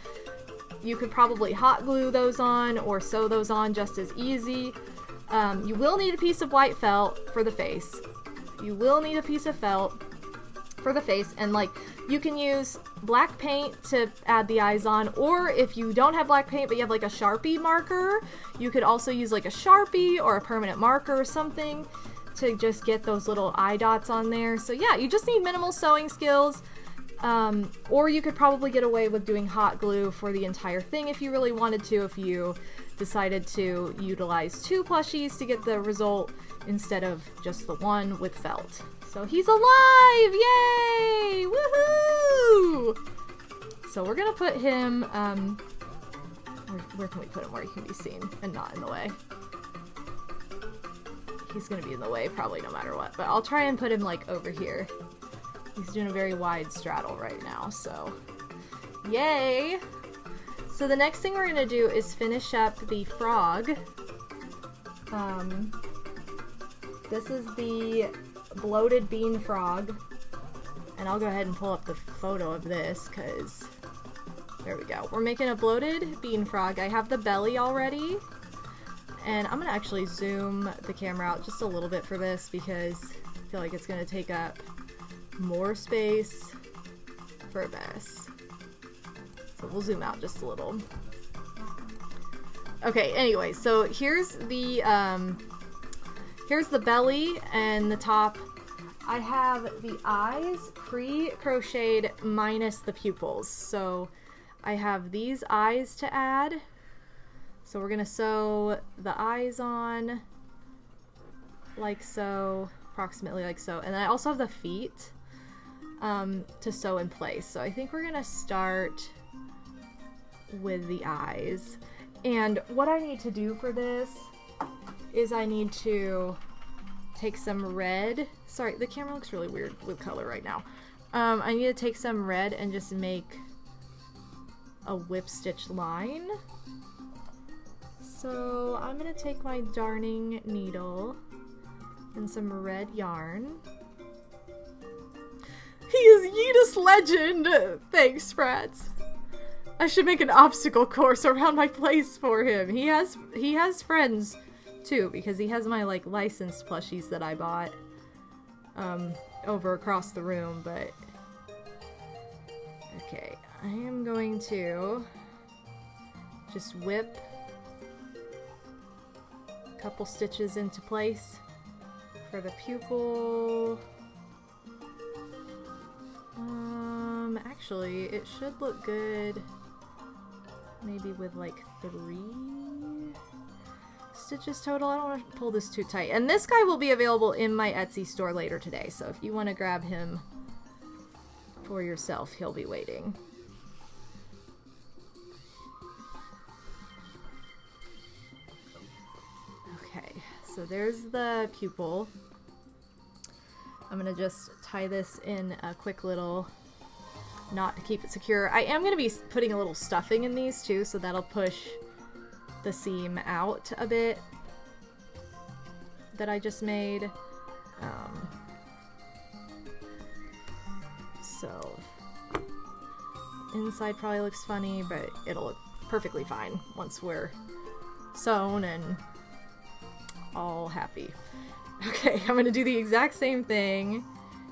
you could probably hot glue those on or sew those on just as easy. You will need a piece of white felt for the face. You will need a piece of felt for the face, and like you can use black paint to add the eyes on, or if you don't have black paint but you have like a Sharpie marker, you could also use like a Sharpie or a permanent marker or something to just get those little eye dots on there. So yeah, you just need minimal sewing skills, or you could probably get away with doing hot glue for the entire thing if you really wanted to, if you decided to utilize 2 plushies to get the result instead of just the one with felt. So he's alive! Yay! Woohoo! So we're gonna put him, where can we put him where he can be seen and not in the way? He's gonna be in the way probably no matter what, but I'll try and put him like over here. He's doing a very wide straddle right now, so yay! So the next thing we're gonna do is finish up the frog. This is the bloated bean frog, and I'll go ahead and pull up the photo of this because there we go. We're making a bloated bean frog. I have the belly already, and I'm gonna actually zoom the camera out just a little bit for this because I feel like it's gonna take up more space for this. So we'll zoom out just a little. Okay, anyway, so here's the belly and the top. I have the eyes pre-crocheted minus the pupils. So I have these eyes to add. So we're gonna sew the eyes on like so, approximately like so. And then I also have the feet to sew in place. So I think we're gonna start with the eyes. And what I need to do for this is I need to take some red. Sorry, the camera looks really weird with color right now. I need to take some red and just make a whip stitch line. So I'm gonna take my darning needle and some red yarn. He is Yeetus Legend! Thanks, Frats. I should make an obstacle course around my place for him. He has friends too, because he has my like licensed plushies that I bought over across the room, but okay, I am going to just whip a couple stitches into place for the pupil. Actually, it should look good maybe with like 3. stitches total. I don't want to pull this too tight. And this guy will be available in my Etsy store later today, so if you want to grab him for yourself, he'll be waiting. Okay, so there's the pupil. I'm gonna just tie this in a quick little knot to keep it secure. I am gonna be putting a little stuffing in these too, so that'll push the seam out a bit that I just made. So inside probably looks funny, but it'll look perfectly fine once we're sewn and all happy. Okay, I'm gonna do the exact same thing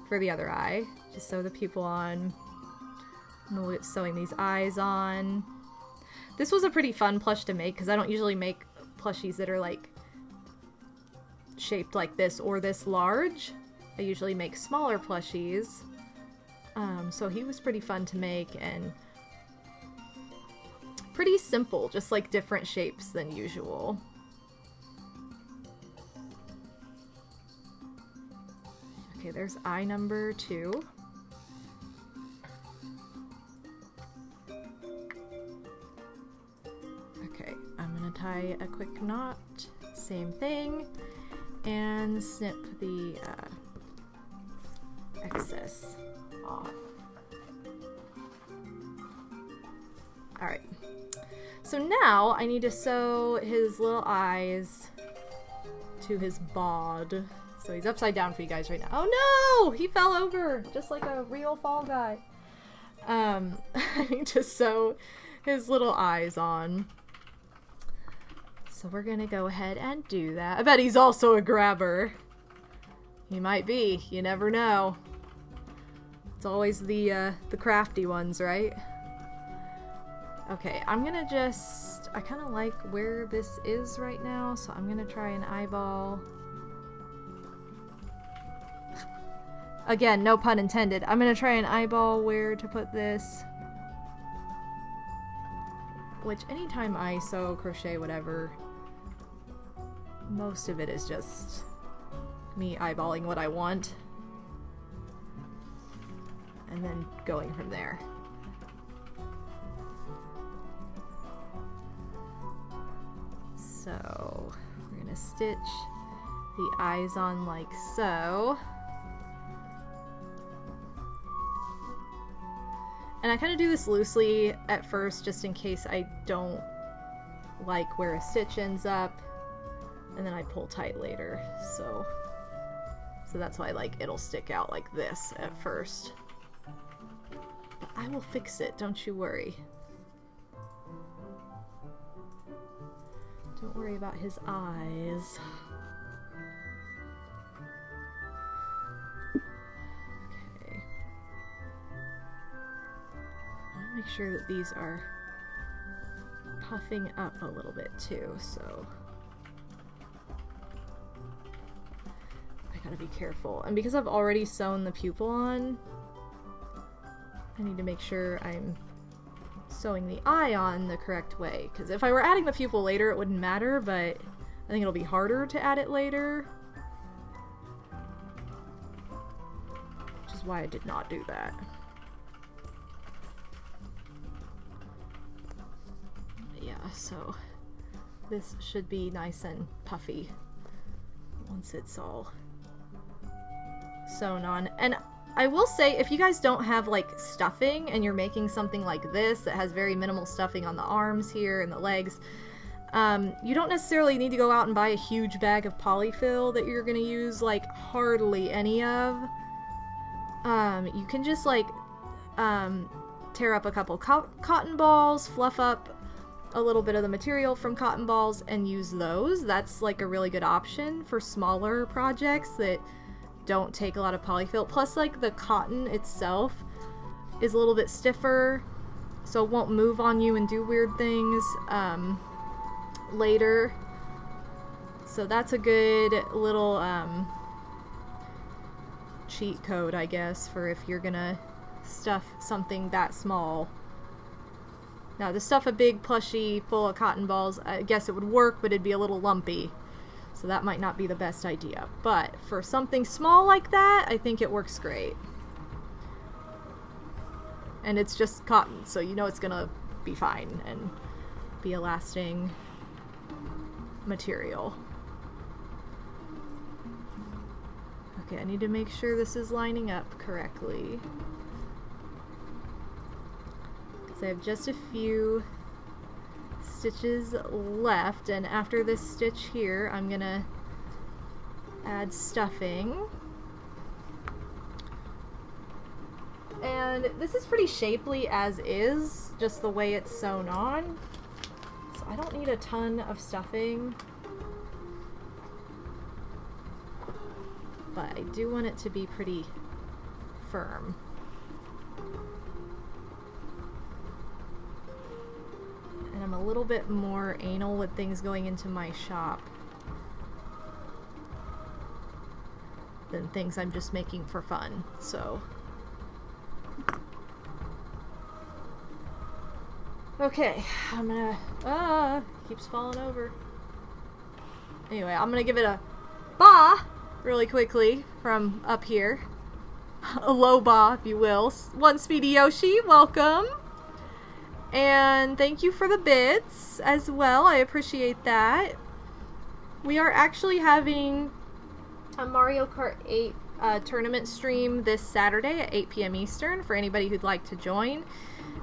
for the other eye. Just sew the pupil on. And we'll get sewing these eyes on. This was a pretty fun plush to make because I don't usually make plushies that are like shaped like this or this large. I usually make smaller plushies. So he was pretty fun to make and pretty simple, just like different shapes than usual. Okay, there's eye number 2. Okay, I'm gonna tie a quick knot, same thing, and snip the excess off. Alright, so now I need to sew his little eyes to his bod. So he's upside down for you guys right now. Oh no! He fell over! Just like a real fall guy. I need to sew his little eyes on. So we're gonna go ahead and do that. I bet he's also a grabber. He might be. You never know. It's always the crafty ones, right? Okay, I'm gonna just... I kind of like where this is right now, so I'm gonna try an eyeball. Again, no pun intended. I'm gonna try an eyeball where to put this. Which, anytime I sew, crochet, whatever, most of it is just me eyeballing what I want. And then going from there. So, we're gonna stitch the eyes on like so. And I kind of do this loosely at first just in case I don't like where a stitch ends up, and then I pull tight later. So that's why it'll stick out like this at first. But I will fix it, don't you worry. Don't worry about his eyes. Okay. I'll make sure that these are puffing up a little bit too, so I gotta be careful. And because I've already sewn the pupil on, I need to make sure I'm sewing the eye on the correct way, because if I were adding the pupil later it wouldn't matter, but I think it'll be harder to add it later, which is why I did not do that. Yeah, so this should be nice and puffy once it's all sewn on. And I will say, if you guys don't have like stuffing and you're making something like this that has very minimal stuffing on the arms here and the legs, you don't necessarily need to go out and buy a huge bag of polyfill that you're gonna use like hardly any of. You can just like tear up a couple cotton balls, fluff up a little bit of the material from cotton balls and use those. That's like a really good option for smaller projects that don't take a lot of polyfill. Plus, like, the cotton itself is a little bit stiffer, so it won't move on you and do weird things later. So that's a good little cheat code, I guess, for if you're gonna stuff something that small. Now, to stuff a big plushie full of cotton balls, I guess it would work, but it'd be a little lumpy. So that might not be the best idea. But for something small like that, I think it works great. And it's just cotton, so you know it's gonna be fine and be a lasting material. Okay, I need to make sure this is lining up correctly. I have just a few stitches left, and after this stitch here I'm gonna add stuffing. And this is pretty shapely as is, just the way it's sewn on, so I don't need a ton of stuffing, but I do want it to be pretty firm. And I'm a little bit more anal with things going into my shop than things I'm just making for fun, so. Okay, I'm gonna, keeps falling over. Anyway, I'm gonna give it a ba really quickly from up here. A low ba, if you will. One Speedy Yoshi, welcome. And thank you for the bits as well. I appreciate that. We are actually having a Mario Kart 8 tournament stream this Saturday at 8 p.m. Eastern for anybody who'd like to join.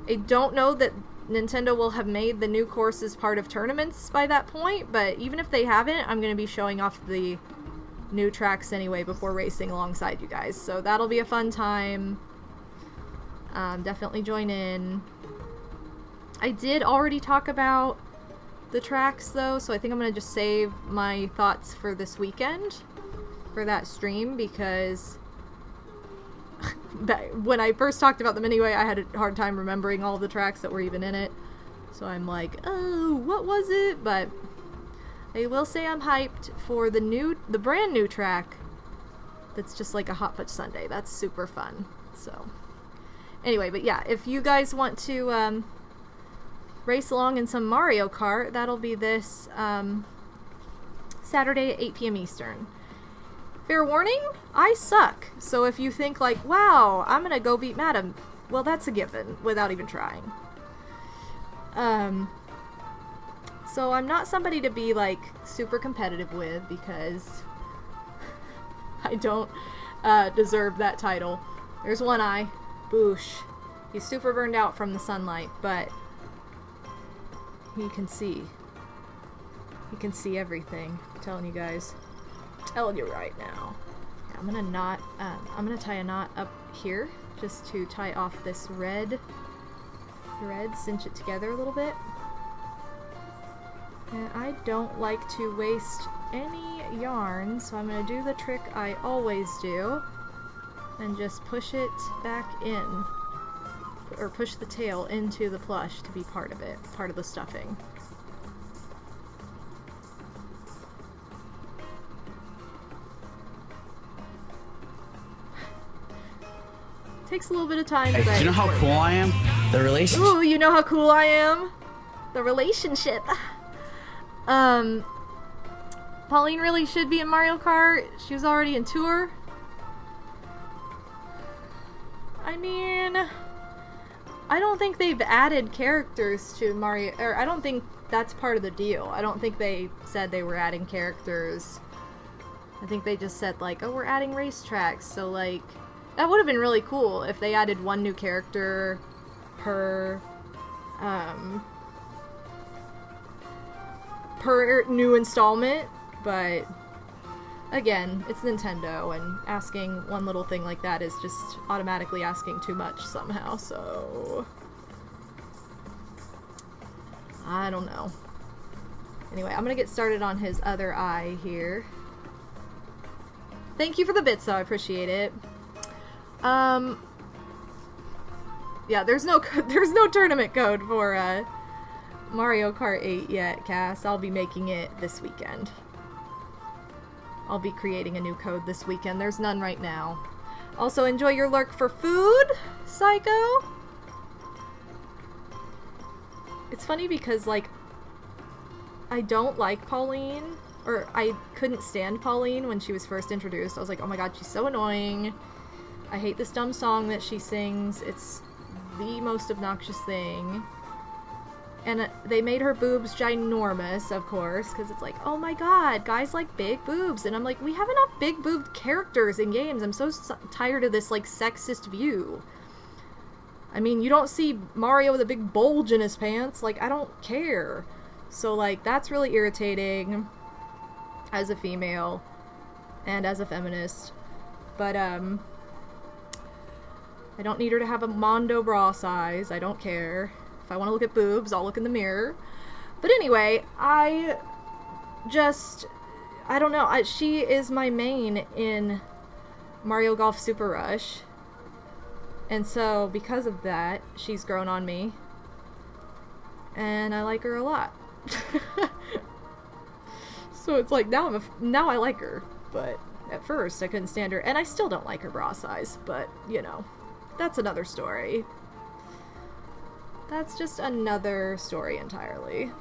I don't know that Nintendo will have made the new courses part of tournaments by that point, but even if they haven't, I'm going to be showing off the new tracks anyway before racing alongside you guys. So that'll be a fun time. Definitely join in. I did already talk about the tracks though, so I think I'm going to just save my thoughts for this weekend for that stream, because when I first talked about them anyway, I had a hard time remembering all the tracks that were even in it. So I'm like, oh, what was it? But I will say I'm hyped for the brand new track that's just like a hot fudge sundae. That's super fun. So anyway, but yeah, if you guys want to race along in some Mario Kart, that'll be this Saturday at 8 p.m. Eastern. Fair warning, I suck. So if you think like, wow, I'm gonna go beat Madam, well, that's a given without even trying. So I'm not somebody to be like super competitive with, because I don't deserve that title. There's One Eye, boosh. He's super burned out from the sunlight, but he can see. He can see everything. I'm telling you guys. Telling you right now. I'm gonna tie a knot up here just to tie off this red thread, cinch it together a little bit. And I don't like to waste any yarn, so I'm gonna do the trick I always do and just push it back in, or push the tail into the plush to be part of it, part of the stuffing. Takes a little bit of time. Hey, do you know how cool I am? The relationship. Ooh, you know how cool I am? The relationship. Pauline really should be in Mario Kart. She was already in Tour. I mean, I don't think they've added characters to Mario, or I don't think that's part of the deal. I don't think they said they were adding characters. I think they just said like, oh, we're adding racetracks, so like, that would have been really cool if they added one new character per new installment, but again, it's Nintendo, and asking one little thing like that is just automatically asking too much somehow, so I don't know. Anyway, I'm gonna get started on his other eye here. Thank you for the bits though, I appreciate it. Yeah, there's no tournament code for Mario Kart 8 yet, Cass. I'll be making it this weekend. I'll be creating a new code this weekend. There's none right now. Also, enjoy your lurk for food, Psycho. It's funny because, like, I don't like Pauline, or I couldn't stand Pauline when she was first introduced. I was like, oh my god, she's so annoying. I hate this dumb song that she sings. It's the most obnoxious thing. And they made her boobs ginormous, of course, because it's like, oh my god, guys like big boobs. And I'm like, we have enough big boobed characters in games. I'm so tired of this, like, sexist view. I mean, you don't see Mario with a big bulge in his pants. Like, I don't care. So, like, that's really irritating as a female and as a feminist. But, I don't need her to have a Mondo bra size. I don't care. If I want to look at boobs, I'll look in the mirror. But anyway, I don't know. She is my main in Mario Golf Super Rush. And so, because of that, she's grown on me. And I like her a lot. So it's like, now I like her. But at first, I couldn't stand her. And I still don't like her bra size. But, you know, that's another story. That's just another story entirely.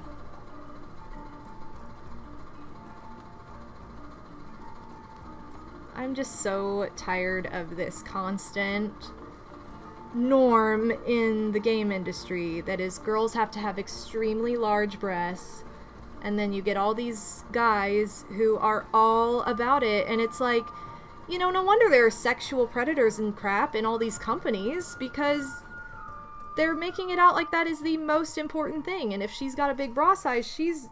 I'm just so tired of this constant norm in the game industry that is girls have to have extremely large breasts, and then you get all these guys who are all about it, and it's like, you know, no wonder there are sexual predators and crap in all these companies, because they're making it out like that is the most important thing, and if she's got a big bra size, she's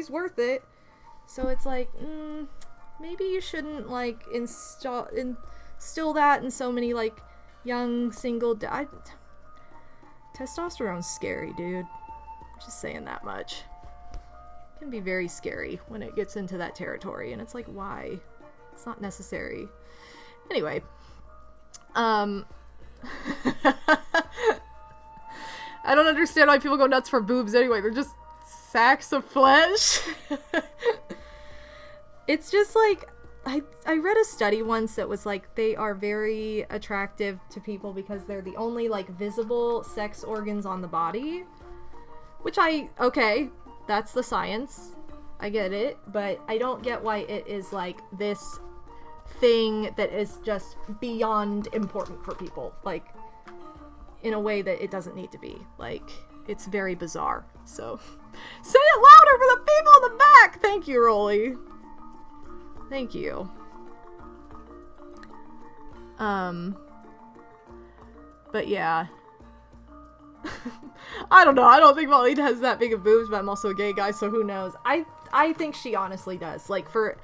worth it. So it's like, maybe you shouldn't, like, instill that in so many, like, young single testosterone's scary, dude. Just saying that much. It can be very scary when it gets into that territory, and it's like, why? It's not necessary. Anyway, I don't understand why people go nuts for boobs anyway. They're just sacks of flesh. It's just like, I read a study once that was like, they are very attractive to people because they're the only, like, visible sex organs on the body. Which okay, that's the science. I get it. But I don't get why it is, like, this thing that is just beyond important for people. Like, in a way that it doesn't need to be. Like, it's very bizarre. So, say it louder for the people in the back! Thank you, Rolly. Thank you. But yeah. I don't know. I don't think Molly has that big of boobs, but I'm also a gay guy, so who knows. I think she honestly does. Like, for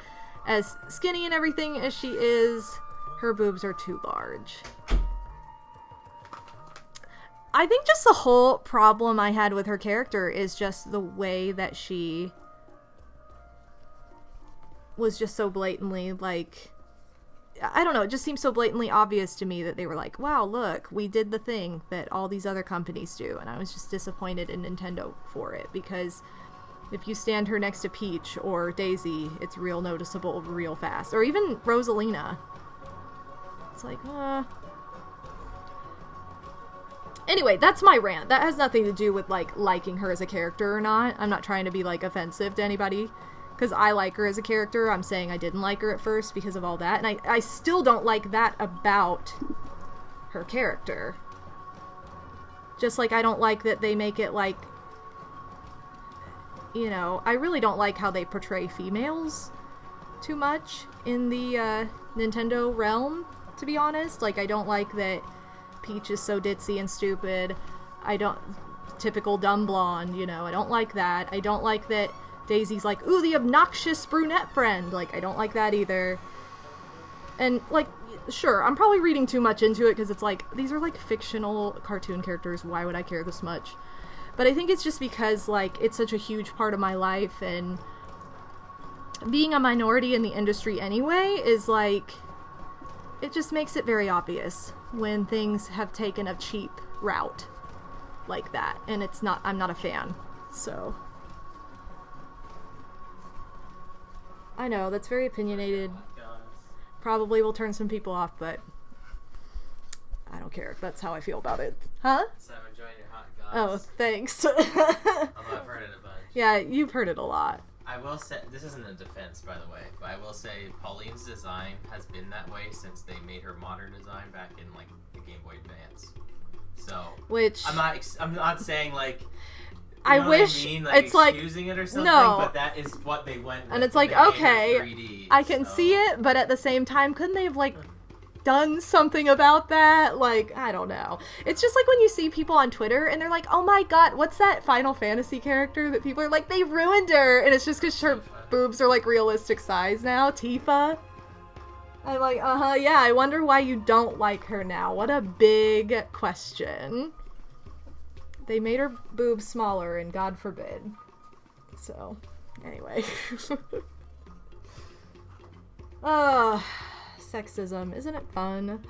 as skinny and everything as she is, her boobs are too large. I think just the whole problem I had with her character is just the way that she was just so blatantly, like, I don't know, it just seems so blatantly obvious to me that they were like, wow, look, we did the thing that all these other companies do, and I was just disappointed in Nintendo for it, because if you stand her next to Peach or Daisy, it's real noticeable real fast, or even Rosalina. It's like, Anyway, that's my rant. That has nothing to do with, like, liking her as a character or not. I'm not trying to be, like, offensive to anybody, because I like her as a character. I'm saying I didn't like her at first because of all that, and I still don't like that about her character. Just like I don't like that they make it, like, you know, I really don't like how they portray females too much in the Nintendo realm, to be honest. Like, I don't like that Peach is so ditzy and stupid. Typical dumb blonde, you know, I don't like that. I don't like that Daisy's like, ooh, the obnoxious brunette friend. Like, I don't like that either. And, like, sure, I'm probably reading too much into it, because it's like, these are, like, fictional cartoon characters. Why would I care this much? But I think it's just because, like, it's such a huge part of my life, and being a minority in the industry anyway is, like, it just makes it very obvious when things have taken a cheap route like that, and I'm not a fan. So I know that's very opinionated, probably will turn some people off, but I don't care. That's how I feel about it. Huh? So I'm enjoying your hot Oh, goss. thanks. Although I've heard it a bunch. Yeah, you've heard it a lot. I will say, this isn't a defense, by the way, but I will say Pauline's design has been that way since they made her modern design back in, like, the Game Boy Advance. So, Which I'm not saying, like, I know wish what I mean? Like, it's like excusing it or something, no. but that is what they went with. And it's when like, they made her okay, 3D, I can so. see it, but at the same time, couldn't they have like done something about that? Like, I don't know. It's just like when you see people on Twitter and they're like, oh my god, what's that Final Fantasy character that people are like, they ruined her, and it's just because her boobs are like realistic size now, Tifa. I'm like, yeah, I wonder why you don't like her now. What a big question. They made her boobs smaller, and God forbid. So, anyway. Sexism. Isn't it fun?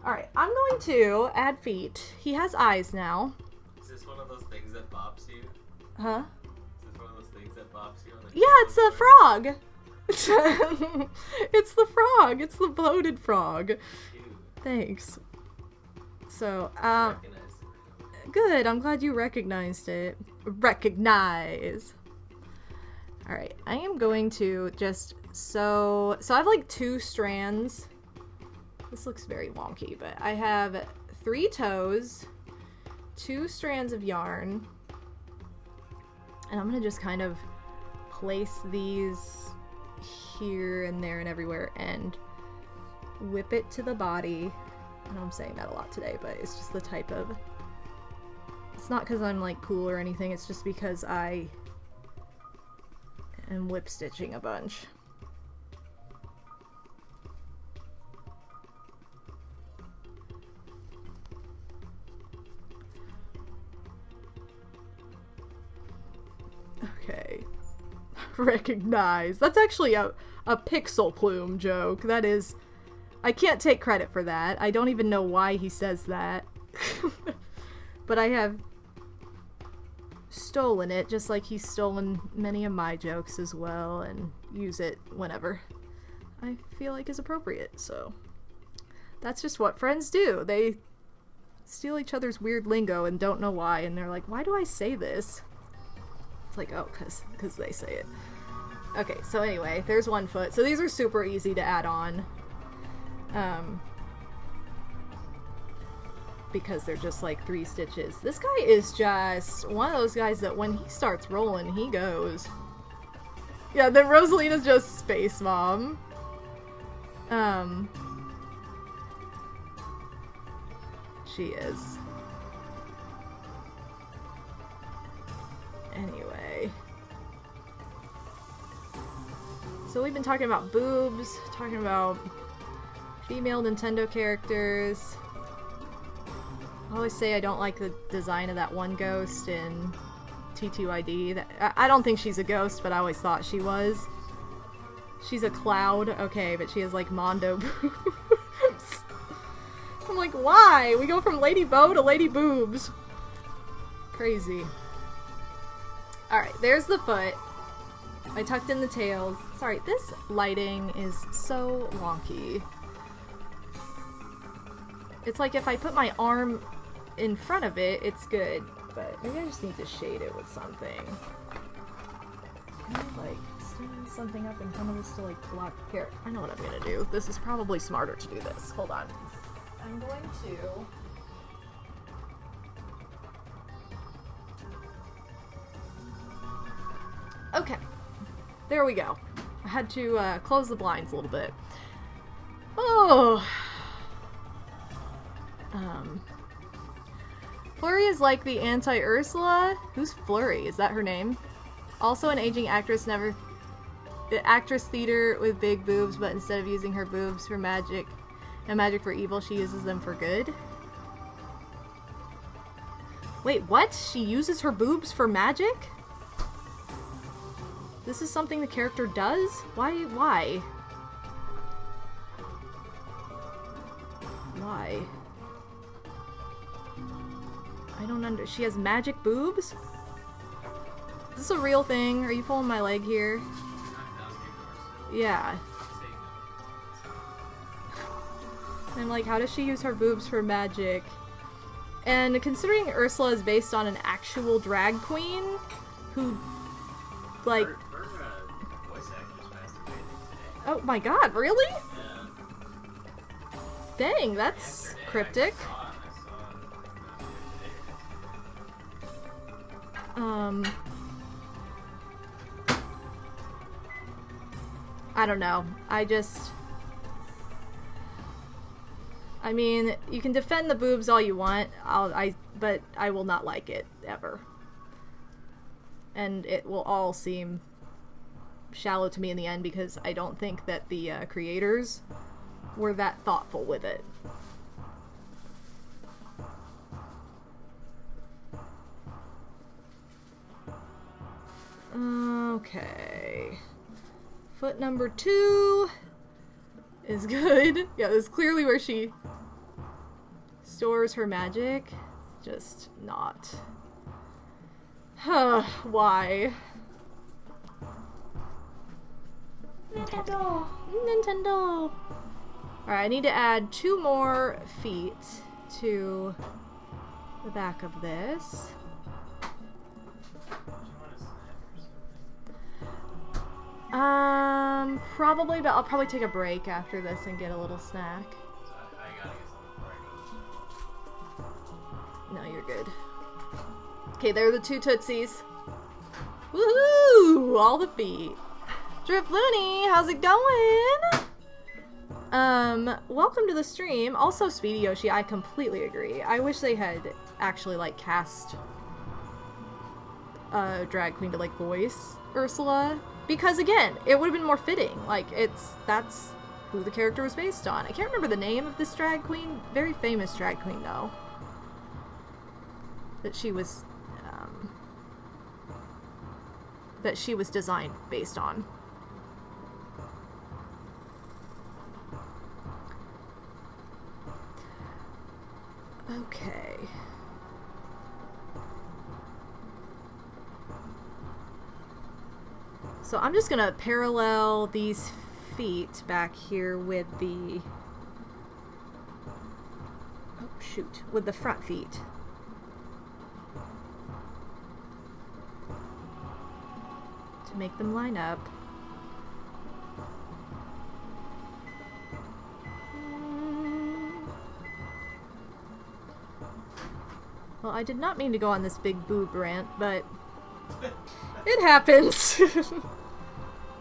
Alright, I'm going to add feet. He has eyes now. Is this one of those things that bops you? Huh? Is this one of those things that bops you? On the Yeah, it's a frog! It's the frog! It's the bloated frog. Cute. Thanks. So, Recognize it. good. I'm glad you recognized it. Recognize. Alright, I am going to just so I have like 2 strands. This looks very wonky, but I have 3 toes, 2 strands of yarn, and I'm gonna just kind of place these here and there and everywhere and whip it to the body. I know I'm saying that a lot today, but it's just the type of, it's not because I'm like cool or anything, it's just because I am whip stitching a bunch. Okay. Recognize. That's actually a pixel plume joke. That is, I can't take credit for that. I don't even know why he says that. But I have stolen it, just like he's stolen many of my jokes as well, and use it whenever I feel like is appropriate. So that's just what friends do. They steal each other's weird lingo and don't know why, and they're like, why do I say this? It's like, oh, because they say it. Okay, so anyway, there's one foot. So these are super easy to add on. Because they're just like 3 stitches. This guy is just one of those guys that when he starts rolling, he goes. Yeah, then Rosalina's just Space Mom. She is. Anyway. So we've been talking about boobs, talking about female Nintendo characters. I always say I don't like the design of that one ghost in T2ID. I don't think she's a ghost, but I always thought she was. She's a cloud, okay, but she has like Mondo boobs. I'm like, why? We go from Lady Bow to Lady Boobs. Crazy. Alright, there's the foot. I tucked in the tails. Sorry, this lighting is so wonky. It's like if I put my arm in front of it, it's good. But maybe I just need to shade it with something. Can I, like, stand something up in front of this to, like, block... Here, I know what I'm gonna do. This is probably smarter to do this. Hold on. I'm going to... Okay. There we go. I had to close the blinds a little bit. Oh. Flurry is like the anti-Ursula. Who's Flurry? Is that her name? Also an aging actress, actress theater with big boobs, but instead of using her boobs for magic and magic for evil, she uses them for good. Wait, what? She uses her boobs for magic? This is something the character does? Why? Why? Why? I don't under- she has magic boobs? Is this a real thing? Are you pulling my leg here? Yeah. I'm like, how does she use her boobs for magic? And considering Ursula is based on an actual drag queen who, like... Her voice actress masturbating today. Oh my god, really? Yeah. Dang, that's Yesterday, cryptic. I saw it I don't know. I mean, you can defend the boobs all you want, but I will not like it, ever. And it will all seem shallow to me in the end because I don't think that the creators were that thoughtful with it. Okay. Foot number 2 is good. Yeah, this is clearly where she stores her magic. It's just not. Why? Nintendo! Nintendo! Alright, I need to add 2 more feet to the back of this. Probably, but I'll probably take a break after this and get a little snack. I gotta get something before I go. No, you're good. Okay, there are the 2 Tootsies. Woohoo! All the feet. Drip Looney, how's it going? Welcome to the stream. Also, Speedy Yoshi, I completely agree. I wish they had actually, like, cast a drag queen to, like, voice Ursula. Because, again, it would have been more fitting. Like, that's who the character was based on. I can't remember the name of this drag queen. Very famous drag queen, though. That she was designed based on. Okay. So I'm just gonna parallel these feet back here with the... Oh, shoot. With the front feet. To make them line up. Well, I did not mean to go on this big boob rant, but it happens.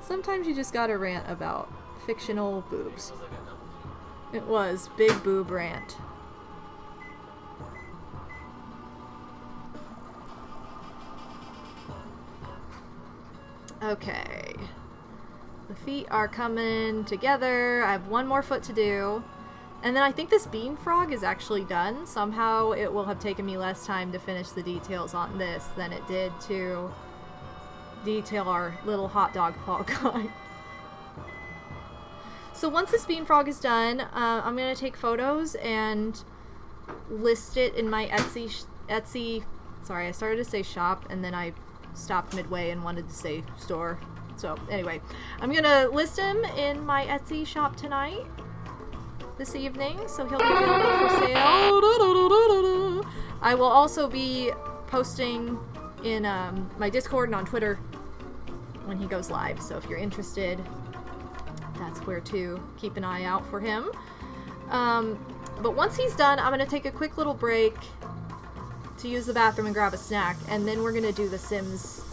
Sometimes you just gotta rant about fictional boobs. It was like a double. It was big boob rant. Okay. The feet are coming together. I have 1 more foot to do. And then I think this bean frog is actually done. Somehow it will have taken me less time to finish the details on this than it did to detail our little hot dog fall guy. So once this bean frog is done, I'm going to take photos and list it in my Etsy. Sorry, I started to say shop and then I stopped midway and wanted to say store. So anyway, I'm going to list him in my Etsy shop tonight. This evening, so he'll be available for sale. I will also be posting in my Discord and on Twitter when he goes live, so if you're interested, that's where to keep an eye out for him. But once he's done, I'm going to take a quick little break to use the bathroom and grab a snack, and then we're going to do the Sims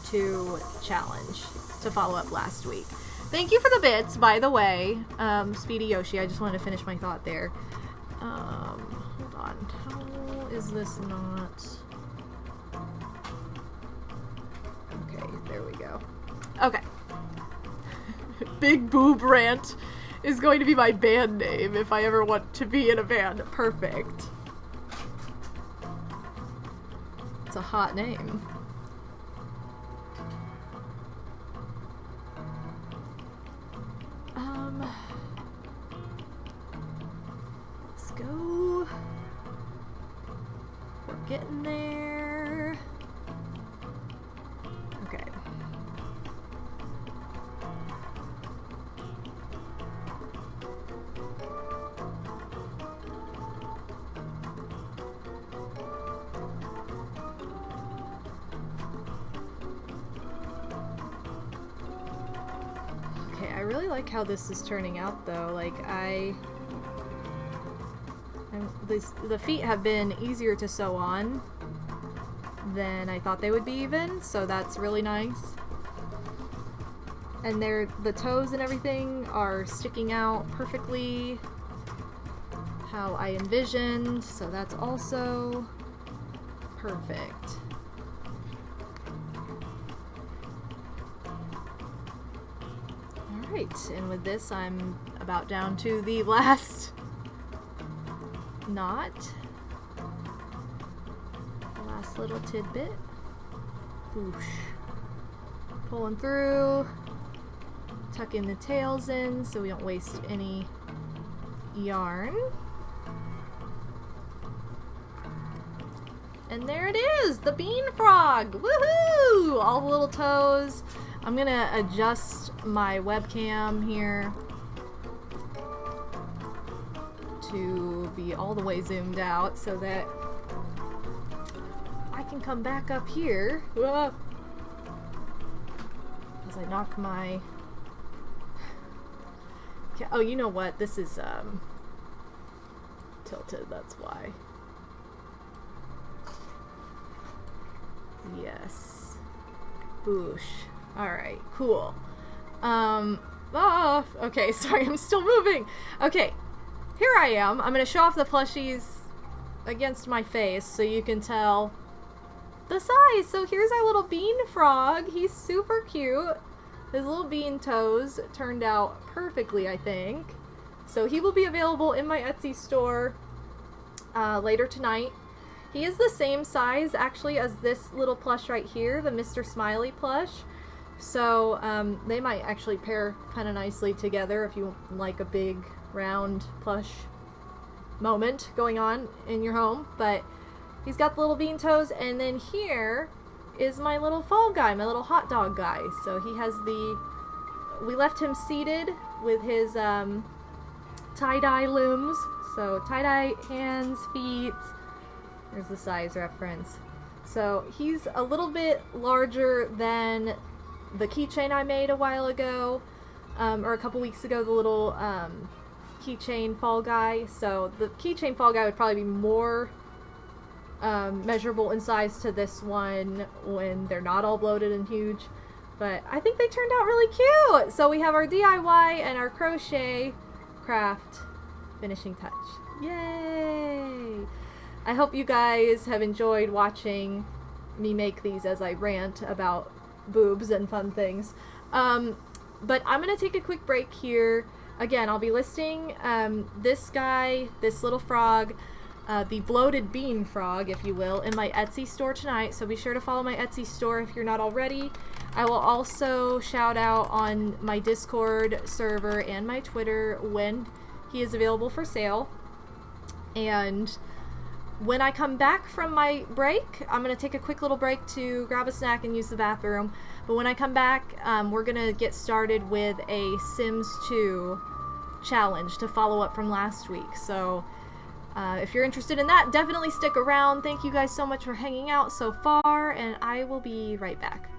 2 challenge to follow up last week. Thank you for the bits, by the way, Speedy Yoshi. I just wanted to finish my thought there. Hold on. How is this not... Okay, there we go. Okay. Big Boob Rant is going to be my band name if I ever want to be in a band. Perfect. It's a hot name. Let's go. We're getting there. Okay. really like how this is turning out though. Like the feet have been easier to sew on than I thought they would be even, so that's really nice. And the toes and everything are sticking out perfectly how I envisioned, so that's also perfect. Alright, and with this I'm about down to the last knot. The last little tidbit. Whoosh. Pulling through. Tucking the tails in so we don't waste any yarn. And there it is, the bean frog! Woohoo! All the little toes. I'm gonna adjust my webcam here to be all the way zoomed out so that I can come back up here. Whoa. As I knock my... Oh, you know what? This is tilted, that's why. Yes. Boosh. Alright, cool. Oh, okay, sorry, I'm still moving. Okay, here I am. I'm gonna show off the plushies against my face so you can tell the size. So here's our little bean frog. He's super cute. His little bean toes turned out perfectly, I think. So he will be available in my Etsy store later tonight. He is the same size, actually, as this little plush right here, the Mr. Smiley plush. So they might actually pair kind of nicely together if you like a big, round plush moment going on in your home. But he's got the little bean toes, and then here is my little fall guy, my little hot dog guy. So he has we left him seated with his tie-dye limbs. So tie-dye hands, feet. There's the size reference. So he's a little bit larger than the keychain I made a while ago, or a couple weeks ago, the little keychain fall guy. So the keychain fall guy would probably be more measurable in size to this one when they're not all bloated and huge. But I think they turned out really cute! So we have our DIY and our crochet craft finishing touch. Yay! I hope you guys have enjoyed watching me make these as I rant about boobs and fun things. But I'm going to take a quick break here. Again, I'll be listing this guy, this little frog, the bloated bean frog, if you will, in my Etsy store tonight. So be sure to follow my Etsy store if you're not already. I will also shout out on my Discord server and my Twitter when he is available for sale. And when I come back from my break, I'm going to take a quick little break to grab a snack and use the bathroom. But when I come back, we're going to get started with a Sims 2 challenge to follow up from last week. So if you're interested in that, definitely stick around. Thank you guys so much for hanging out so far, and I will be right back.